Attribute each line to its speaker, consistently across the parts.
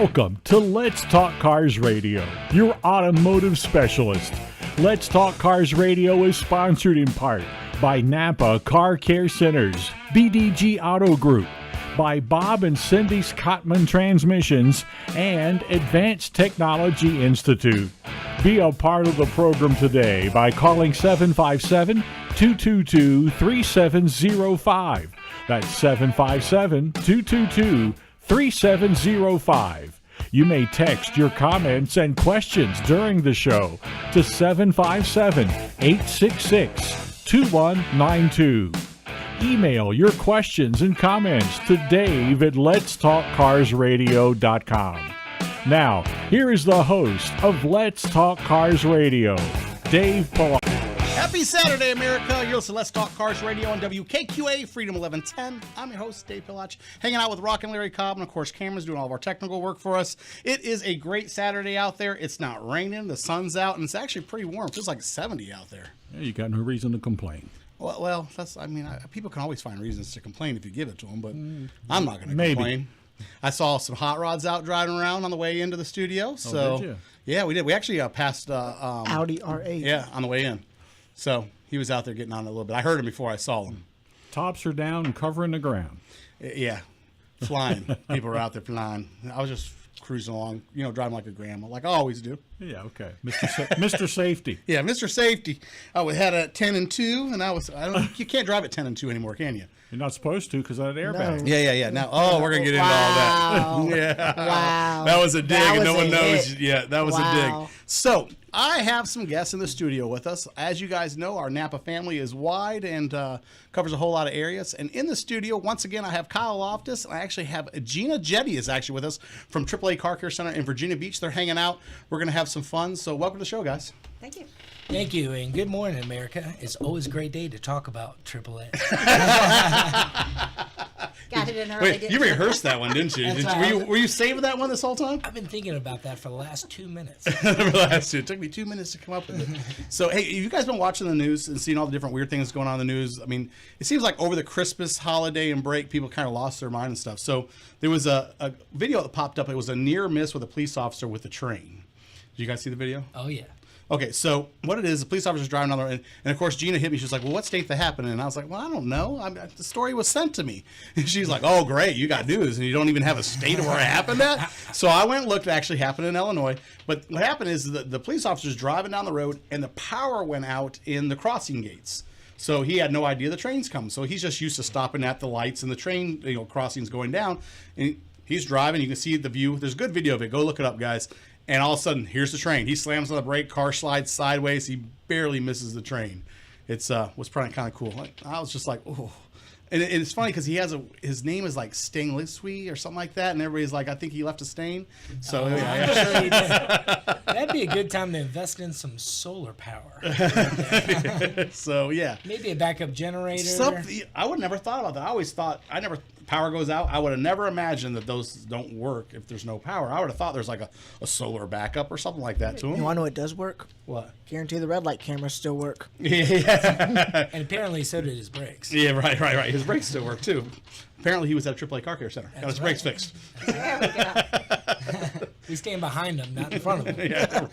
Speaker 1: Welcome to Let's Talk Cars Radio, your automotive specialist. Let's Talk Cars Radio is sponsored in part by Napa Car Care Centers, BDG Auto Group, by Bob and Cindy Scottman Transmissions, and Advanced Technology Institute. Be a part of the program today by calling 757-222-3705. That's 757-222-3705. You may text your comments and questions during the show to 757-866-2192. Email your questions and comments to Dave at letstalkcarsradio.com. Now, here is the host of Let's Talk Cars Radio, Dave Palazzo.
Speaker 2: Happy Saturday, America. You're listening to Let's Talk Cars Radio on WKQA, Freedom 1110. I'm your host, Dave Pilach, hanging out with Rock and Larry Cobb, and of course, Cameron's doing all of our technical work for us. It is a great Saturday out there. It's not raining, the sun's out, and it's actually pretty warm. It feels like 70 out there.
Speaker 1: Yeah, you got no reason to complain.
Speaker 2: Well, people can always find reasons to complain if you give it to them, but I'm not going to complain. I saw some hot rods out driving around on the way into the studio. So,
Speaker 1: did you?
Speaker 2: Yeah, we did. We actually passed
Speaker 3: Audi R8.
Speaker 2: Yeah, on the way in. So he was out there getting on it a little bit. I heard him before I saw him.
Speaker 1: Tops are down and covering the ground.
Speaker 2: Yeah, flying. People were out there flying. I was just cruising along, driving like a grandma, like I always do.
Speaker 1: Yeah, okay. Mr. Safety.
Speaker 2: Yeah, Mr. Safety. We had a 10 and 2, and you can't drive at 10 and 2 anymore, can you?
Speaker 1: You're not supposed to because of that airbag.
Speaker 3: No.
Speaker 2: Yeah. Now, we're going to get into all that. Yeah.
Speaker 3: Wow.
Speaker 2: That was a dig, and no one knows.
Speaker 3: Hit.
Speaker 2: Yeah, that was a
Speaker 3: Wow.
Speaker 2: dig. So, I have some guests in the studio with us. As you guys know, our Napa family is wide and covers a whole lot of areas. And in the studio, once again, I have Kyle Loftus. I actually have Gina Jetty is actually with us from AAA Car Care Center in Virginia Beach. They're hanging out. We're going to have some fun. So, welcome to the show, guys.
Speaker 4: Thank you.
Speaker 5: Thank you, and good morning, America. It's always a great day to talk about AAA.
Speaker 4: Got it in early.
Speaker 2: Wait, you rehearsed that one, didn't you? Were you saving that one this whole time?
Speaker 5: I've been thinking about that for the last 2 minutes.
Speaker 2: It took me 2 minutes to come up with it. So, hey, have you guys been watching the news and seeing all the different weird things going on in the news? I mean, it seems like over the Christmas holiday and break, people kind of lost their mind and stuff. So there was a video that popped up. It was a near miss with a police officer with a train. Did you guys see the video?
Speaker 5: Oh, yeah.
Speaker 2: Okay, so what it is, the police officer's driving down the road, and of course Gina hit me. She was like, well, what state that happened in? And I was like, well, I don't know. The story was sent to me. And she's like, oh, great, you got news, and you don't even have a state of where it happened at? So I went and looked. It actually happened in Illinois. But what happened is the police officer's driving down the road, and the power went out in the crossing gates. So he had no idea the train's coming. So he's just used to stopping at the lights and the train crossings going down. And he's driving. You can see the view. There's a good video of it. Go look it up, guys. And all of a sudden, here's the train. He slams on the brake, car slides sideways. He barely misses the train. It's was probably kind of cool. I was just like, oh. And it's funny because he has his name is like Stainlesswy or something like that, and everybody's like, I think he left a stain. So
Speaker 5: I'm sure he did. That'd be a good time to invest in some solar power.
Speaker 2: So yeah,
Speaker 5: Maybe a backup generator.
Speaker 2: something I would never thought about that. I always thought power goes out. I would have never imagined that those don't work if there's no power. I would have thought there's like a solar backup or something like that to them.
Speaker 3: You want to know what does work?
Speaker 2: What?
Speaker 3: Guarantee the red light cameras still work.
Speaker 2: Yeah.
Speaker 5: And apparently so did his brakes.
Speaker 2: Yeah, right. His brakes still work too. Apparently he was at AAA Car Care Center. Got his brakes fixed.
Speaker 4: There we go.
Speaker 5: We stand behind him, not in front of him.
Speaker 2: Yeah.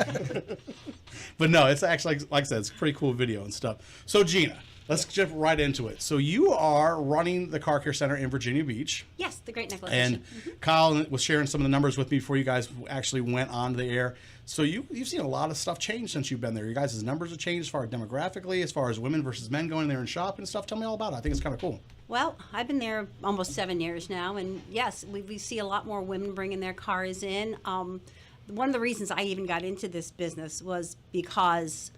Speaker 2: But no, it's actually, like I said, it's a pretty cool video and stuff. So Gina, let's jump right into it. So you are running the Car Care Center in Virginia Beach.
Speaker 4: Yes, the Great Neck
Speaker 2: And
Speaker 4: location.
Speaker 2: Kyle was sharing some of the numbers with me before you guys actually went on the air. So you've seen a lot of stuff change since you've been there. You guys' numbers have changed as far as demographically, as far as women versus men going there and shopping and stuff. Tell me all about it. I think it's kind of cool.
Speaker 4: Well, I've been there almost 7 years now, and yes, we see a lot more women bringing their cars in. One of the reasons I even got into this business was because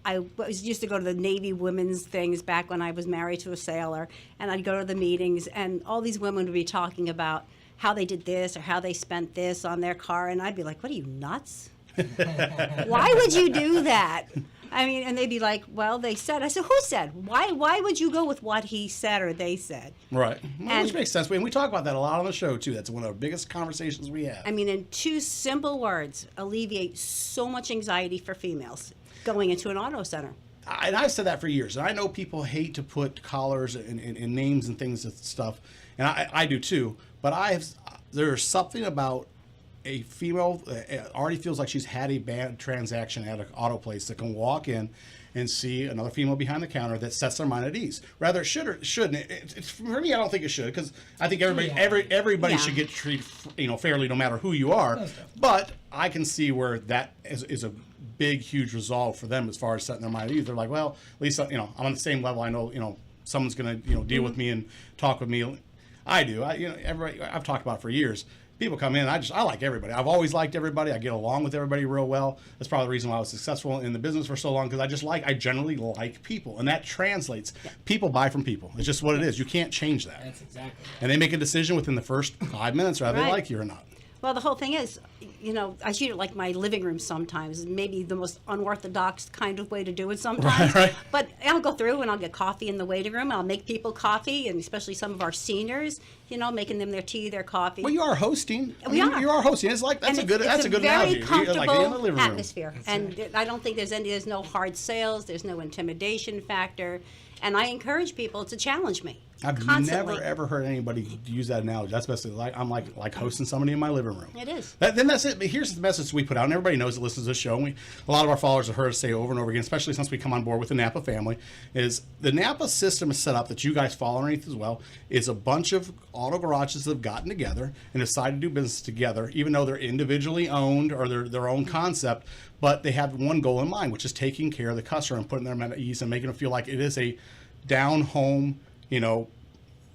Speaker 4: I used to go to the Navy women's things back when I was married to a sailor, and I'd go to the meetings, and all these women would be talking about how they did this or how they spent this on their car, and I'd be like, what are you, nuts? Why would you do that? I mean, and they'd be like, well, they said. I said, who said? Why would you go with what he said or they said?
Speaker 2: Right. Well, which
Speaker 4: And-
Speaker 2: makes sense. And we talk about that a lot on the show, too. That's one of the biggest conversations we have.
Speaker 4: I mean, in two simple words, alleviate so much anxiety for females going into an auto center.
Speaker 2: And I've said that for years. And I know people hate to put collars and names and things and stuff. And I do, too. But there's something about a female already feels like she's had a bad transaction at an auto place that can walk in and see another female behind the counter that sets their mind at ease. Rather, it should or shouldn't. For me, I don't think it should, because I think everybody
Speaker 4: Yeah.
Speaker 2: should get treated, fairly, no matter who you are. But I can see where that is a big, huge resolve for them as far as setting their mind at ease. They're like, well, at least I'm on the same level. I know, someone's going to deal with me and talk with me. I do. Everybody. I've talked about it for years. People come in. I like everybody. I've always liked everybody. I get along with everybody real well. That's probably the reason why I was successful in the business for so long, because I generally like people, and that translates. People buy from people. It's just what it is. You can't change that.
Speaker 5: That's exactly.
Speaker 2: And they make a decision within the first 5 minutes whether they
Speaker 4: Right.
Speaker 2: like you or not.
Speaker 4: Well, the whole thing is, I treat it like my living room sometimes. Maybe the most unorthodox kind of way to do it sometimes.
Speaker 2: Right.
Speaker 4: But I'll go through and I'll get coffee in the waiting room. I'll make people coffee, and especially some of our seniors, making them their tea, their coffee.
Speaker 2: Well, you are hosting.
Speaker 4: We are.
Speaker 2: You are hosting. It's like that's
Speaker 4: And
Speaker 2: a good
Speaker 4: it's
Speaker 2: good
Speaker 4: very
Speaker 2: analogy. You're like in the living room.
Speaker 4: atmosphere, and I don't think there's no hard sales. There's no intimidation factor, and I encourage people to challenge me.
Speaker 2: I've
Speaker 4: constantly.
Speaker 2: never ever heard anybody use that analogy. That's basically I'm like hosting somebody in my living room.
Speaker 4: It is.
Speaker 2: Then that's it. But here's the message we put out, and everybody knows that listens to this show. And a lot of our followers have heard us say over and over again, especially since we come on board with the Napa family, is the Napa system is set up that you guys follow underneath as well. Is a bunch of auto garages that have gotten together and decided to do business together, even though they're individually owned or they're their own concept. But they have one goal in mind, which is taking care of the customer and putting them at ease and making them feel like it is a down home,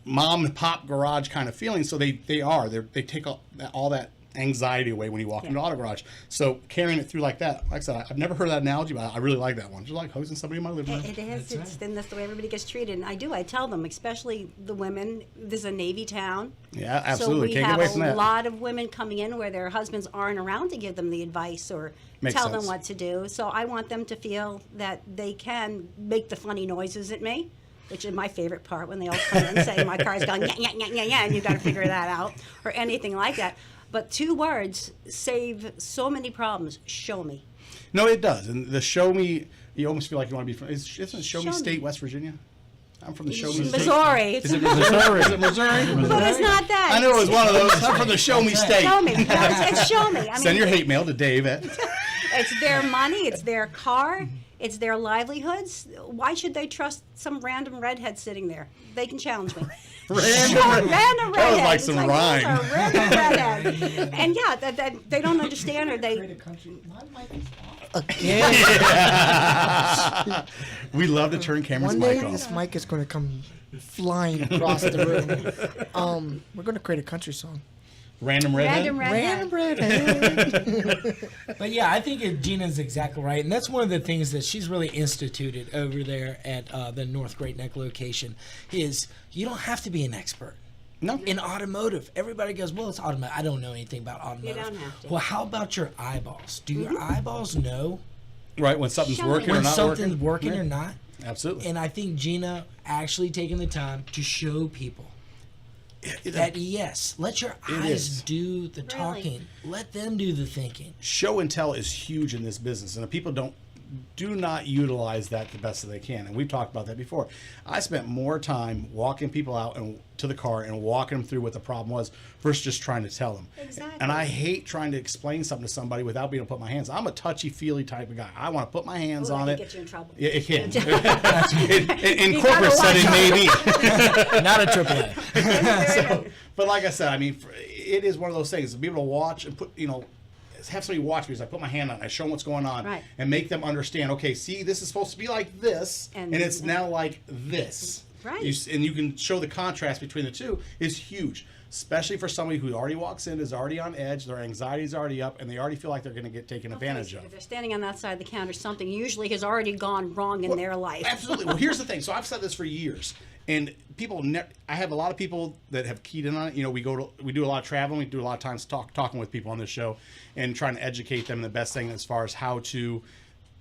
Speaker 2: mom and pop garage kind of feeling. So they take all that anxiety away when you walk into auto garage. So carrying it through like that, like I said, I've never heard that analogy, but I really like that one. Just like hosting somebody in my living room.
Speaker 4: It is. Then that's the way everybody gets treated. And I tell them, especially the women, this is a Navy town.
Speaker 2: Yeah, absolutely.
Speaker 4: So we
Speaker 2: Can't get
Speaker 4: have
Speaker 2: away from
Speaker 4: a
Speaker 2: that.
Speaker 4: lot of women coming in where their husbands aren't around to give them the advice or
Speaker 2: Makes
Speaker 4: tell
Speaker 2: sense.
Speaker 4: them what to do. So I want them to feel that they can make the funny noises at me, which is my favorite part, when they all come in and say my car's going yeah, yeah, yeah, yeah, yeah, and you've got to figure that out, or anything like that. But 2 words save so many problems. Show me.
Speaker 2: No, it does. And the show me, you almost feel like you want to be from. Isn't it Show Me
Speaker 4: Show me.
Speaker 2: State, West Virginia? I'm from the Show Me State.
Speaker 4: Missouri.
Speaker 2: Is it Missouri? Is it Missouri?
Speaker 4: But it's not that.
Speaker 2: I know it was one of those. I'm from the Show Me State.
Speaker 4: Show me. No, it's show me. I
Speaker 2: Send your hate mail to Dave at.
Speaker 4: It's their money, it's their car, it's their livelihoods. Why should they trust some random redhead sitting there? They can challenge me. Random redhead.
Speaker 2: That was like
Speaker 4: It's
Speaker 2: some
Speaker 4: those
Speaker 2: rhyme.
Speaker 4: are random redhead. And yeah, that they don't understand, or they.
Speaker 2: We love to turn Cameron's
Speaker 3: One day
Speaker 2: mic off.
Speaker 3: this mic is going to come flying across the room. We're going to create a country song.
Speaker 2: Random redhead.
Speaker 4: Random redhead.
Speaker 3: Random redhead.
Speaker 5: But yeah, I think Gina's exactly right, and that's one of the things that she's really instituted over there at the North Great Neck location. Is you don't have to be an expert.
Speaker 2: No.
Speaker 5: In automotive, everybody goes, well, it's automotive. I don't know anything about automotive.
Speaker 4: don't have to.
Speaker 5: Well, how about your eyeballs? Do your eyeballs know
Speaker 2: Right, when something's
Speaker 4: Show me.
Speaker 2: working or
Speaker 5: when
Speaker 2: not
Speaker 5: something's
Speaker 2: working.
Speaker 5: working or not?
Speaker 2: Absolutely.
Speaker 5: And I think Gina actually taking the time to show people that yes, let your eyes
Speaker 2: is.
Speaker 5: do the talking. Let them do the thinking.
Speaker 2: Show and tell is huge in this business, and if people do not utilize that the best that they can. And we've talked about that before. I spent more time walking people out and to the car and walking them through what the problem was versus just trying to tell them.
Speaker 4: Exactly.
Speaker 2: And I hate trying to explain something to somebody without being able to put my hands. I'm a touchy-feely type of guy. I want to put my hands
Speaker 4: Ooh,
Speaker 2: on
Speaker 4: that
Speaker 2: it.
Speaker 4: can get you in trouble.
Speaker 2: Yeah, it can. In
Speaker 4: You
Speaker 2: corporate
Speaker 4: gotta watch
Speaker 2: setting,
Speaker 4: out.
Speaker 2: maybe.
Speaker 5: Not a AAA.
Speaker 2: So, but like I said, I mean, it is one of those things to be able to watch and put, have somebody watch me as I put my hand on it, I show them what's going on,
Speaker 4: Right.
Speaker 2: and make them understand, okay, see, this is supposed to be like this, and it's now like this.
Speaker 4: Right.
Speaker 2: And you can show the contrast between the two is huge, especially for somebody who already walks in, is already on edge, their anxiety is already up, and they already feel like they're going to get taken advantage of.
Speaker 4: If they're standing on that side of the counter, something usually has already gone wrong in their life.
Speaker 2: Absolutely. Well, here's the thing. So I've said this for years, and people. I have a lot of people that have keyed in on it. We do a lot of traveling. We do a lot of times talking with people on this show, and trying to educate them the best thing as far as how to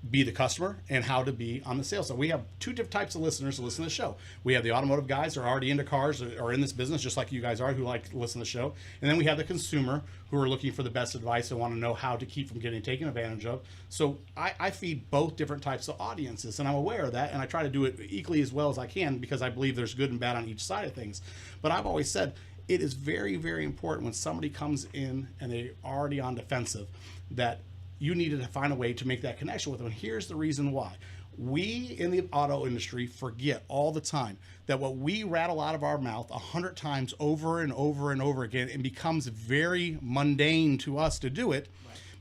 Speaker 2: be the customer and how to be on the sales side. We have 2 different types of listeners who listen to the show. We have the automotive guys who are already into cars or in this business, just like you guys are, who like to listen to the show. And then we have the consumer who are looking for the best advice and want to know how to keep from getting taken advantage of. So I feed both different types of audiences, and I'm aware of that, and I try to do it equally as well as I can because I believe there's good and bad on each side of things. But I've always said, it is very, very important when somebody comes in and they're already on defensive that you needed to find a way to make that connection with them. And here's the reason why. We in the auto industry forget all the time that what we rattle out of our mouth 100 times over and over and over again, it becomes very mundane to us to do it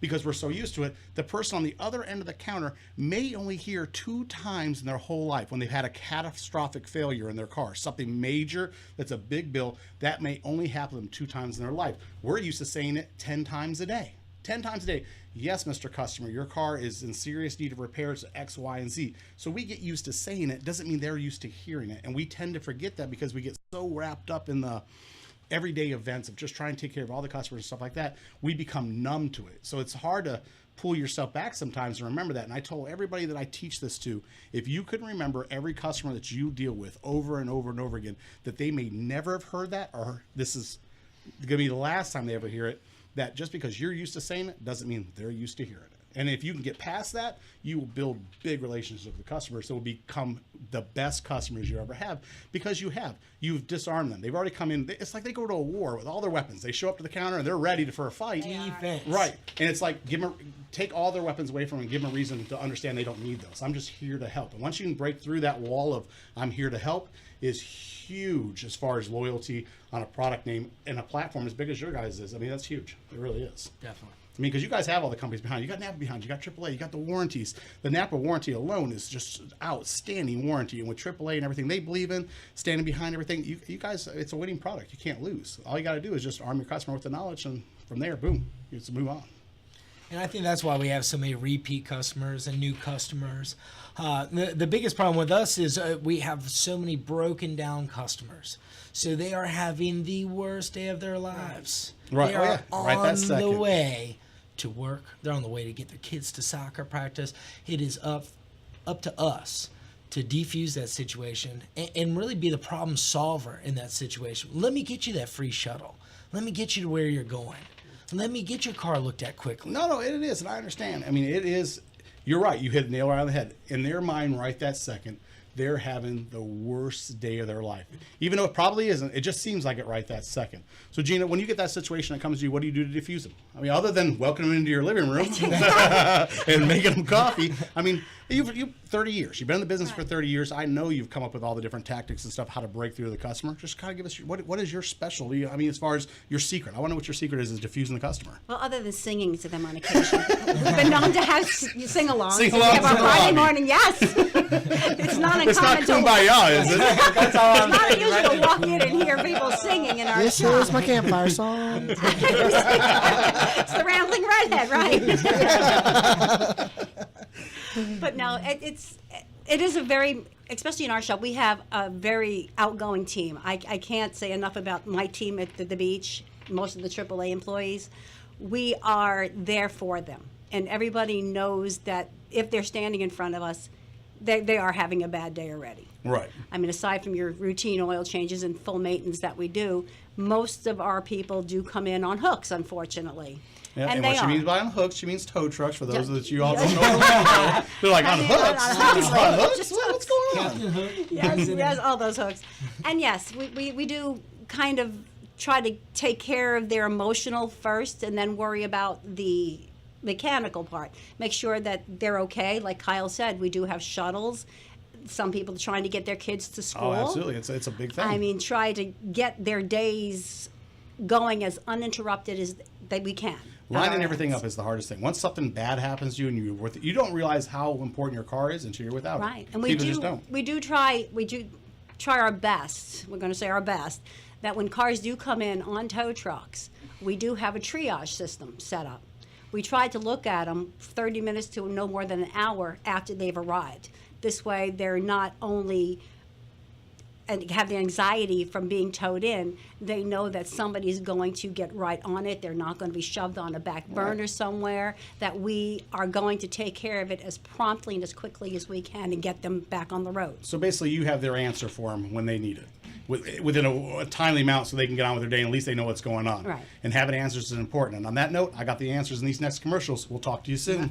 Speaker 2: because we're so used to it. The person on the other end of the counter may only hear 2 times in their whole life when they've had a catastrophic failure in their car, something major that's a big bill, that may only happen to them 2 times in their life. We're used to saying it 10 times a day. 10 times a day. Yes, Mr. Customer, your car is in serious need of repairs X, Y, and Z. So we get used to saying it. Doesn't mean they're used to hearing it. And we tend to forget that because we get so wrapped up in the everyday events of just trying to take care of all the customers and stuff like that. We become numb to it. So it's hard to pull yourself back sometimes and remember that. And I told everybody that I teach this to, if you could remember every customer that you deal with over and over and over again, that they may never have heard that, or this is going to be the last time they ever hear it, that just because you're used to saying it doesn't mean they're used to hearing it. And if you can get past that, you will build big relationships with the customers that will become the best customers you ever have because you've disarmed them. They've already come in. It's like they go to a war with all their weapons. They show up to the counter and they're ready for a fight.
Speaker 5: Defense.
Speaker 2: Right. And it's like take all their weapons away from them and give them a reason to understand they don't need those. I'm just here to help. And once you can break through that wall of I'm here to help is huge as far as loyalty on a product name and a platform as big as your guys is. I mean, that's huge. It really is.
Speaker 5: Definitely.
Speaker 2: I mean, because you guys have all the companies behind you. You got Napa behind you. You got AAA. You got the warranties. The Napa warranty alone is just outstanding warranty. And with AAA and everything they believe in, standing behind everything, you guys, it's a winning product. You can't lose. All you got to do is just arm your customer with the knowledge, and from there, boom, you just move on.
Speaker 5: And I think that's why we have so many repeat customers and new customers. The biggest problem with us is we have so many broken down customers. So they are having the worst day of their lives.
Speaker 2: Right.
Speaker 5: They
Speaker 2: Oh,
Speaker 5: are
Speaker 2: yeah. Right that
Speaker 5: on the
Speaker 2: second.
Speaker 5: way to work. They're on the way to get their kids to soccer practice. It is up to us to defuse that situation and really be the problem solver in that situation. Let me get you that free shuttle. Let me get you to where you're going. Let me get your car looked at quickly.
Speaker 2: No, it is, and I understand. I mean, it is. You're right. You hit the nail right on the head. In their mind, right that second, they're having the worst day of their life. Even though it probably isn't, it just seems like it right that second. So, Gina, when you get that situation that comes to you, what do you do to diffuse them? I mean, other than welcoming them into your living room and making them coffee. I mean, you've 30 years. You've been in the business for 30 years. I know you've come up with all the different tactics and stuff, how to break through the customer. Just kind of give us, what is your specialty? I mean, as far as your secret. I want to know what your secret is diffusing the customer.
Speaker 4: Well, other than singing to them on occasion, we've been known to have sing-alongs.
Speaker 2: Sing-alongs
Speaker 4: We have our
Speaker 2: in the
Speaker 4: Friday
Speaker 2: lobby.
Speaker 4: morning, yes. It's not
Speaker 2: It's not
Speaker 4: uncommon to
Speaker 2: kumbaya, is it?
Speaker 5: That's all I'm
Speaker 4: It's not
Speaker 5: saying,
Speaker 4: unusual
Speaker 5: right?
Speaker 4: to walk in and hear people singing in our
Speaker 3: This
Speaker 4: shop.
Speaker 3: is my campfire song.
Speaker 4: It's the Rambling Redhead, right? But no, it is a very, especially in our shop, we have a very outgoing team. I can't say enough about my team at the beach, most of the AAA employees. We are there for them. And everybody knows that if they're standing in front of us, they are having a bad day already.
Speaker 2: Right.
Speaker 4: I mean, aside from your routine oil changes and full maintenance that we do, most of our people do come in on hooks, unfortunately.
Speaker 2: Yeah, and
Speaker 4: they
Speaker 2: what she
Speaker 4: are.
Speaker 2: means by on hooks, she means tow trucks. For those
Speaker 4: Yeah.
Speaker 2: that you all don't know, they're like, on
Speaker 4: mean,
Speaker 2: hooks?
Speaker 4: on hooks.
Speaker 2: On hooks?
Speaker 4: Just
Speaker 2: What's going on?
Speaker 4: Yes, all those hooks. And yes, we do kind of try to take care of their emotional first and then worry about the mechanical part. Make sure that they're okay. Like Kyle said, we do have shuttles. Some people trying to get their kids to school.
Speaker 2: Oh, absolutely. It's a big thing.
Speaker 4: I mean, try to get their days going as uninterrupted as that we can.
Speaker 2: Lining everything up is the hardest thing. Once something bad happens to you and you're with it, you don't realize how important your car is until you're without
Speaker 4: Right,
Speaker 2: it.
Speaker 4: and
Speaker 2: People just don't.
Speaker 4: we do try our best. We're going to say our best that when cars do come in on tow trucks, we do have a triage system set up. We try to look at them 30 minutes to no more than an hour after they've arrived. This way, they're not only and have the anxiety from being towed in, they know that somebody's going to get right on it. They're not going to be shoved on a back burner somewhere, that we are going to take care of it as promptly and as quickly as we can and get them back on the road.
Speaker 2: So basically, you have their answer for them when they need it. Within a timely amount so they can get on with their day and at least they know what's going on.
Speaker 4: Right.
Speaker 2: And having answers is important. And on that note, I got the answers in these next commercials. We'll talk to you soon.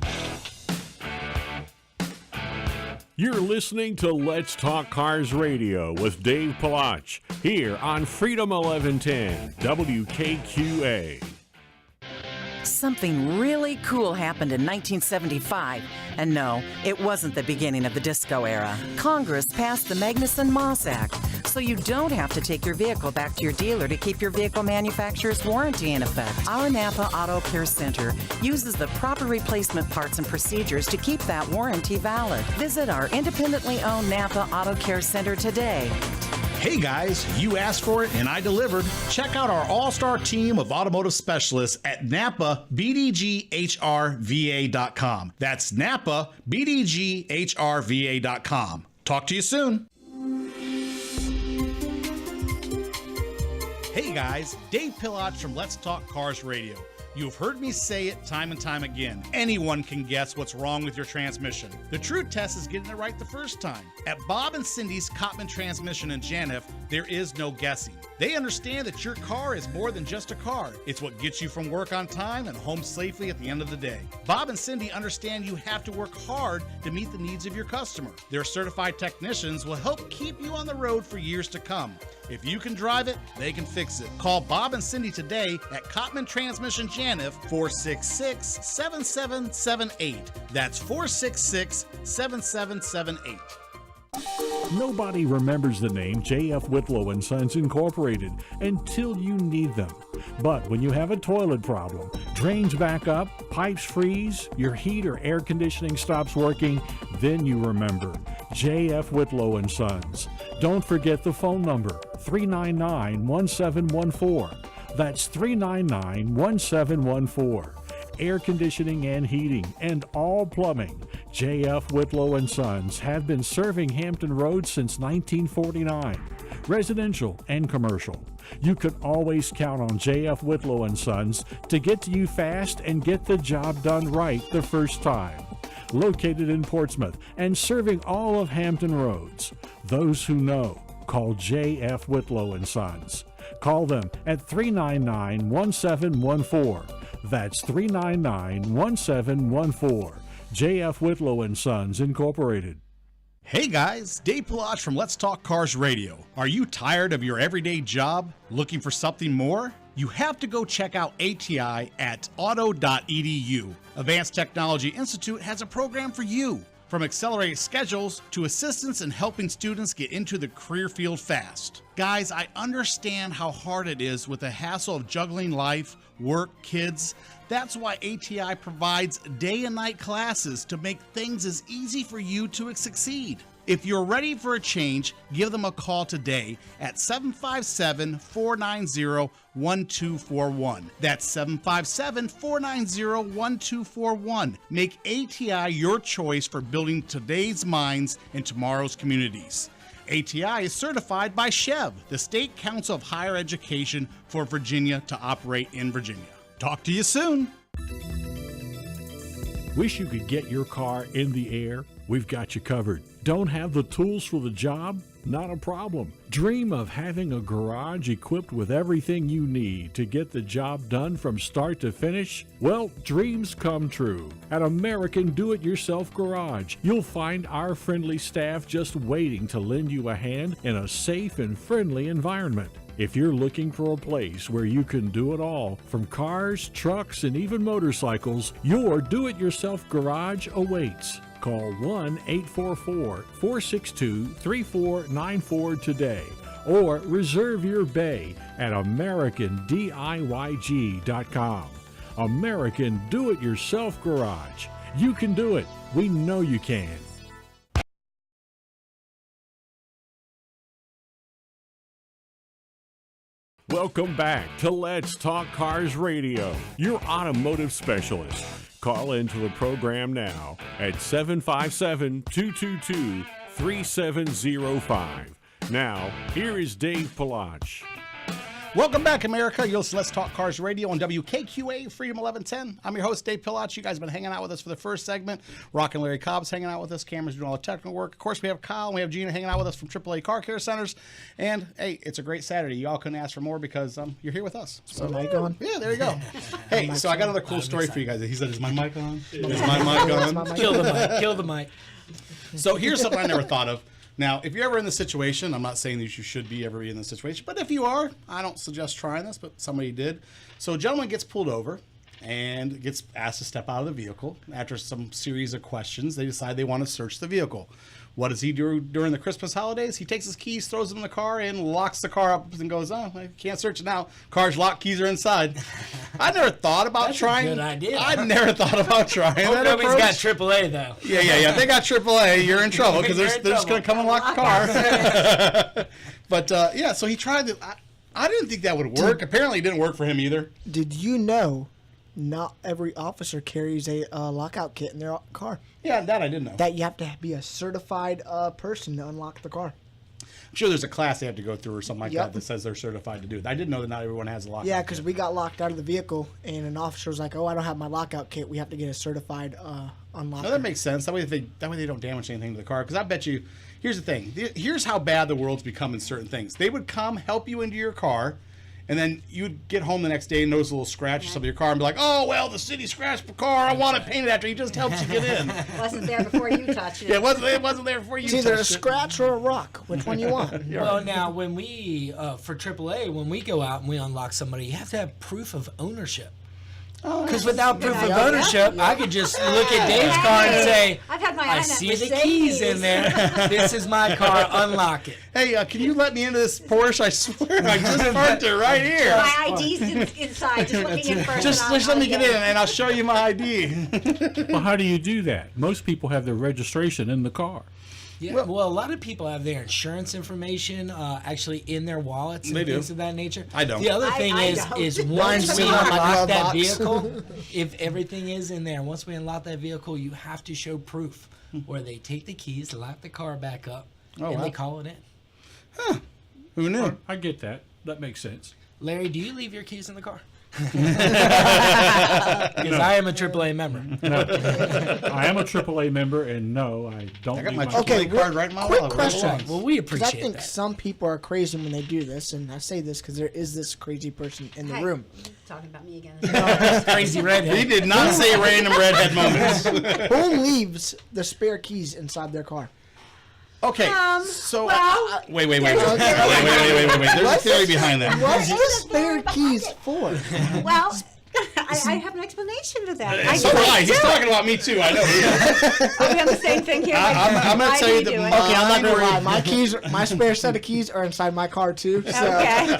Speaker 1: You're listening to Let's Talk Cars Radio with Dave Palach here on Freedom 1110 WKQA.
Speaker 6: Something really cool happened in 1975. And no, it wasn't the beginning of the disco era. Congress passed the Magnuson-Moss Act, so you don't have to take your vehicle back to your dealer to keep your vehicle manufacturer's warranty in effect. Our Napa Auto Care Center uses the proper replacement parts and procedures to keep that warranty valid. Visit our independently owned Napa Auto Care Center today.
Speaker 2: Hey guys, you asked for it and I delivered. Check out our all-star team of automotive specialists at NapaBDGHRVA.com. That's NapaBDGHRVA.com. Talk to you soon. Hey guys, Dave Pilach from Let's Talk Cars Radio. You've heard me say it time and time again. Anyone can guess what's wrong with your transmission. The true test is getting it right the first time. At Bob and Cindy's Cottman Transmission in Janif, there is no guessing. They understand that your car is more than just a car. It's what gets you from work on time and home safely at the end of the day. Bob and Cindy understand you have to work hard to meet the needs of your customer. Their certified technicians will help keep you on the road for years to come. If you can drive it, they can fix it. Call Bob and Cindy today at Cottman Transmission Janif, 466-7778. That's 466-7778.
Speaker 1: Nobody remembers the name J.F. Whitlow and Sons Incorporated until you need them. But when you have a toilet problem, drains back up, pipes freeze, your heat or air conditioning stops working, then you remember J.F. Whitlow and Sons. Don't forget the phone number, 399-1714. That's 399-1714. Air conditioning and heating, and all plumbing. J.F. Whitlow and Sons have been serving Hampton Roads since 1949, residential and commercial. You can always count on J.F. Whitlow and Sons to get to you fast and get the job done right the first time. Located in Portsmouth and serving all of Hampton Roads. Those who know, call J.F. Whitlow and Sons. Call them at 399-1714. That's 399-1714. J.F. Whitlow and Sons Incorporated.
Speaker 2: Hey guys, Dave Palach from Let's Talk Cars Radio. Are you tired of your everyday job? Looking for something more? You have to go check out ATI at auto.edu. Advanced Technology Institute has a program for you. From accelerated schedules to assistance in helping students get into the career field fast. Guys, I understand how hard it is with the hassle of juggling life, work, kids. That's why ATI provides day and night classes to make things as easy for you to succeed. If you're ready for a change, give them a call today at 757-490-1241. That's 757-490-1241. Make ATI your choice for building today's minds and tomorrow's communities. ATI is certified by SCHEV, the State Council of Higher Education for Virginia, to operate in Virginia. Talk to you soon.
Speaker 1: Wish you could get your car in the air? We've got you covered. Don't have the tools for the job? Not a problem. Dream of having a garage equipped with everything you need to get the job done from start to finish? Well, dreams come true. At American Do-It-Yourself Garage, you'll find our friendly staff just waiting to lend you a hand in a safe and friendly environment. If you're looking for a place where you can do it all, from cars, trucks, and even motorcycles, your Do-It-Yourself Garage awaits. Call 1-844-462-3494 today or reserve your bay at AmericanDIYG.com. American Do-It-Yourself Garage. You can do it. We know you can. Welcome back to Let's Talk Cars Radio, your automotive specialist. Call into the program now at 757-222-3705. Now, here is Dave Palach.
Speaker 2: Welcome back, America. You're listening to Let's Talk Cars Radio on WKQA Freedom 1110. I'm your host, Dave Pilach. You guys have been hanging out with us for the first segment. Rock and Larry Cobb's hanging out with us. Cameron's doing all the technical work. Of course, we have Kyle and we have Gina hanging out with us from AAA Car Care Centers. And, hey, it's a great Saturday. Y'all couldn't ask for more because you're here with us.
Speaker 3: So, mic on?
Speaker 2: Yeah, there you go. Hey, so I got another cool story for you guys. He said, is my mic on? Is my mic on?
Speaker 5: Kill the mic. Kill the mic.
Speaker 2: So here's something I never thought of. Now, if you're ever in this situation, I'm not saying that you should ever be in this situation, but if you are, I don't suggest trying this, but somebody did. So a gentleman gets pulled over and gets asked to step out of the vehicle. After some series of questions, they decide they want to search the vehicle. What does he do during the Christmas holidays? He takes his keys, throws them in the car, and locks the car up and goes, oh, I can't search it now. Car's locked, keys are inside. I never thought about
Speaker 5: That's
Speaker 2: trying.
Speaker 5: a good idea.
Speaker 2: I never thought about trying that
Speaker 5: Nobody's
Speaker 2: approach.
Speaker 5: got AAA though.
Speaker 2: Yeah. If they got AAA, you're in trouble because
Speaker 5: You're
Speaker 2: they're
Speaker 5: in
Speaker 2: just going to come and lock the car. But yeah, so he tried to. I didn't think that would work. Apparently, it didn't work for him either.
Speaker 3: Did you know not every officer carries a lockout kit in their car?
Speaker 2: Yeah, that I did know.
Speaker 3: That you have to be a certified person to unlock the car.
Speaker 2: I'm sure there's a class they have to go through or something like
Speaker 3: Yep.
Speaker 2: that says they're certified to do it. I didn't know that not everyone has a lockout.
Speaker 3: Yeah, because
Speaker 2: kit.
Speaker 3: we got locked out of the vehicle, and an officer was like, "Oh, I don't have my lockout kit. We have to get a certified unlocker."
Speaker 2: No, that makes sense. That way they don't damage anything to the car. Because I bet you, here's the thing. Here's how bad the world's become in certain things. They would come help you into your car, and then you'd get home the next day and notice a little scratch or something in your car and be like, oh, well, the city scratched the car. I want it painted after. He just helps you get in.
Speaker 4: Wasn't there before you touched it.
Speaker 2: Yeah, it wasn't there before you
Speaker 3: It's either a
Speaker 2: touched it.
Speaker 3: scratch or a rock. Which one you want?
Speaker 5: Well, now when we for AAA, when we go out and we unlock somebody, you have to have proof of ownership. Because without proof of
Speaker 4: idea.
Speaker 5: ownership, I could just look at Dave's car and say,
Speaker 4: I've had my eye
Speaker 5: I
Speaker 4: on that
Speaker 5: see the
Speaker 4: Mercedes.
Speaker 5: keys in there. This is my car. Unlock it.
Speaker 2: Hey, can you let me into this Porsche? I swear, I just parked it right here.
Speaker 4: My ID's inside, just looking in first.
Speaker 2: Just let me get in, and I'll show you my ID.
Speaker 1: Well, how do you do that? Most people have their registration in the car.
Speaker 5: Yeah, well, a lot of people have their insurance information actually in their wallets and
Speaker 2: They do.
Speaker 5: things of that nature.
Speaker 2: I don't.
Speaker 5: The other thing
Speaker 4: I
Speaker 5: is
Speaker 4: don't.
Speaker 5: once
Speaker 3: Mine's
Speaker 5: we
Speaker 3: in my
Speaker 5: unlock
Speaker 3: glove
Speaker 5: that
Speaker 3: box.
Speaker 5: vehicle, if everything is in there, once we unlock that vehicle, you have to show proof where they take the keys, lock the car back up, and
Speaker 2: wow.
Speaker 5: they call it in.
Speaker 2: Who knew?
Speaker 1: I get that. That makes sense.
Speaker 5: Larry, do you leave your keys in the car? Because I am a AAA member.
Speaker 1: I am a AAA member, and no, I don't.
Speaker 2: I got
Speaker 1: leave
Speaker 2: my
Speaker 1: my
Speaker 3: Okay,
Speaker 2: AAA card right in my
Speaker 3: quick
Speaker 2: wallet.
Speaker 3: question.
Speaker 2: Right along.
Speaker 5: Well, we
Speaker 3: Because I
Speaker 5: appreciate
Speaker 3: think
Speaker 5: that.
Speaker 3: some people are crazy when they do this, and I say this because there is this crazy person in the
Speaker 4: Hey,
Speaker 3: room.
Speaker 4: talking about me again.
Speaker 5: Crazy redhead.
Speaker 2: He did not say random redhead moments.
Speaker 3: Who leaves the spare keys inside their car?
Speaker 2: Okay, so
Speaker 4: well,
Speaker 2: wait. There's
Speaker 3: What's
Speaker 2: a theory behind that.
Speaker 3: What's the spare keys for?
Speaker 4: Well, I have an explanation for that.
Speaker 2: So do I. He's talking about me too. I know.
Speaker 4: Are we on the same thing here?
Speaker 2: I'm going
Speaker 4: Why
Speaker 2: to tell
Speaker 4: do
Speaker 2: you
Speaker 4: do
Speaker 2: that.
Speaker 4: it?
Speaker 3: Okay, I'm not gonna lie.
Speaker 2: mine
Speaker 3: My keys, my spare set of keys, are inside my car too. So.
Speaker 4: Okay.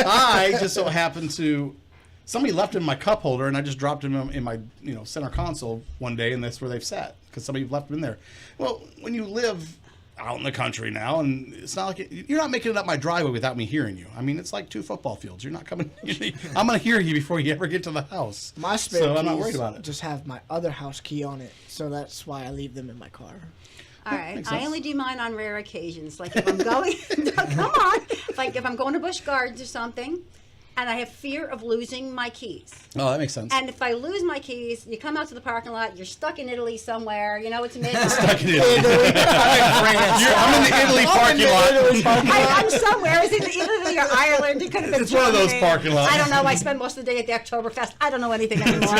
Speaker 2: I just so happened to. Somebody left in my cup holder, and I just dropped them in my center console one day, and that's where they've sat because somebody left them in there. Well, when you live out in the country now, and it's not like you're not making it up my driveway without me hearing you. I mean, it's like 2 football fields. You're not coming. I'm going to hear you before you ever get to the house.
Speaker 3: My spare
Speaker 2: so
Speaker 3: keys
Speaker 2: I'm not worried about it.
Speaker 3: just have my other house key on it, so that's why I leave them in my car.
Speaker 4: All right.
Speaker 2: Makes
Speaker 4: I
Speaker 2: sense.
Speaker 4: only do mine on rare occasions. Like if I'm going, come on. Like if I'm going to Busch Gardens or something, and I have fear of losing my keys.
Speaker 2: Oh, that makes sense.
Speaker 4: And if I lose my keys, you come out to the parking lot, you're stuck in Italy somewhere, it's midnight.
Speaker 2: I'm in the Italy parking lot.
Speaker 4: I'm somewhere. It's either Italy or Ireland. It could have been
Speaker 2: It's one of those
Speaker 4: Germany.
Speaker 2: parking lots.
Speaker 4: I don't know. I spend most of the day at the Oktoberfest. I don't know anything anymore.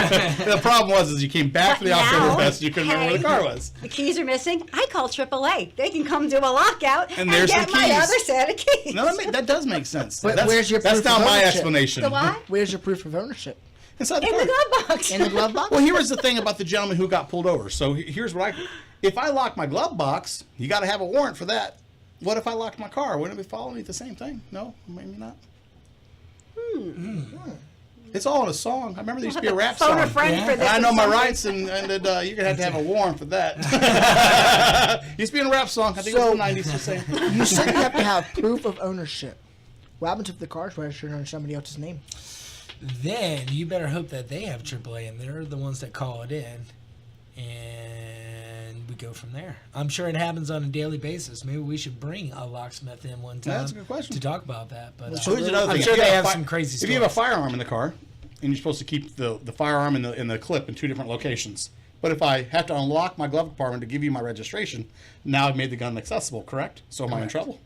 Speaker 2: The problem was you came back from the
Speaker 4: But now,
Speaker 2: Oktoberfest and you couldn't remember where the car was.
Speaker 4: The keys are missing. I call AAA. They can come do a lockout
Speaker 2: And
Speaker 4: and
Speaker 2: there's
Speaker 4: get
Speaker 2: the
Speaker 4: my
Speaker 2: keys.
Speaker 4: other set of keys.
Speaker 2: No, that does make sense.
Speaker 3: But
Speaker 2: that's,
Speaker 3: where's your
Speaker 2: That's
Speaker 3: proof
Speaker 2: not
Speaker 3: of
Speaker 2: my
Speaker 3: ownership?
Speaker 2: explanation.
Speaker 4: The what?
Speaker 3: Where's your proof of ownership?
Speaker 2: Inside the
Speaker 4: In
Speaker 2: car.
Speaker 4: the glove box.
Speaker 3: In the glove box?
Speaker 2: Well, here was the thing about the gentleman who got pulled over. So here's what if I lock my glove box, you got to have a warrant for that. What if I locked my car? Wouldn't it be following the same thing? No, maybe not. It's all in a song. I remember there used to be a rap
Speaker 4: Phone
Speaker 2: song.
Speaker 4: a friend for
Speaker 2: And
Speaker 4: this.
Speaker 2: I know
Speaker 4: or
Speaker 2: my
Speaker 4: something.
Speaker 2: rights, and you're gonna have to have a warrant for that. Used to be in a rap song. I think it was
Speaker 3: So-
Speaker 2: the '90s. Just saying.
Speaker 3: You said you have to have proof of ownership. What happens if the car's registered under somebody else's name?
Speaker 5: Then you better hope that they have AAA and they're the ones that call it in, and we go from there. I'm sure it happens on a daily basis. Maybe we should bring a locksmith in one time
Speaker 2: Yeah, that's a good question.
Speaker 5: to talk about that. But
Speaker 2: So here's another
Speaker 5: I'm
Speaker 2: thing.
Speaker 5: sure
Speaker 2: If you
Speaker 5: they
Speaker 2: a
Speaker 5: have
Speaker 2: fi-
Speaker 5: some crazy
Speaker 2: If you have a
Speaker 5: stories.
Speaker 2: firearm in the car, and you're supposed to keep the firearm and the clip in 2 different locations, but if I have to unlock my glove compartment to give you my registration, now I've made the gun accessible, correct? So am I in trouble?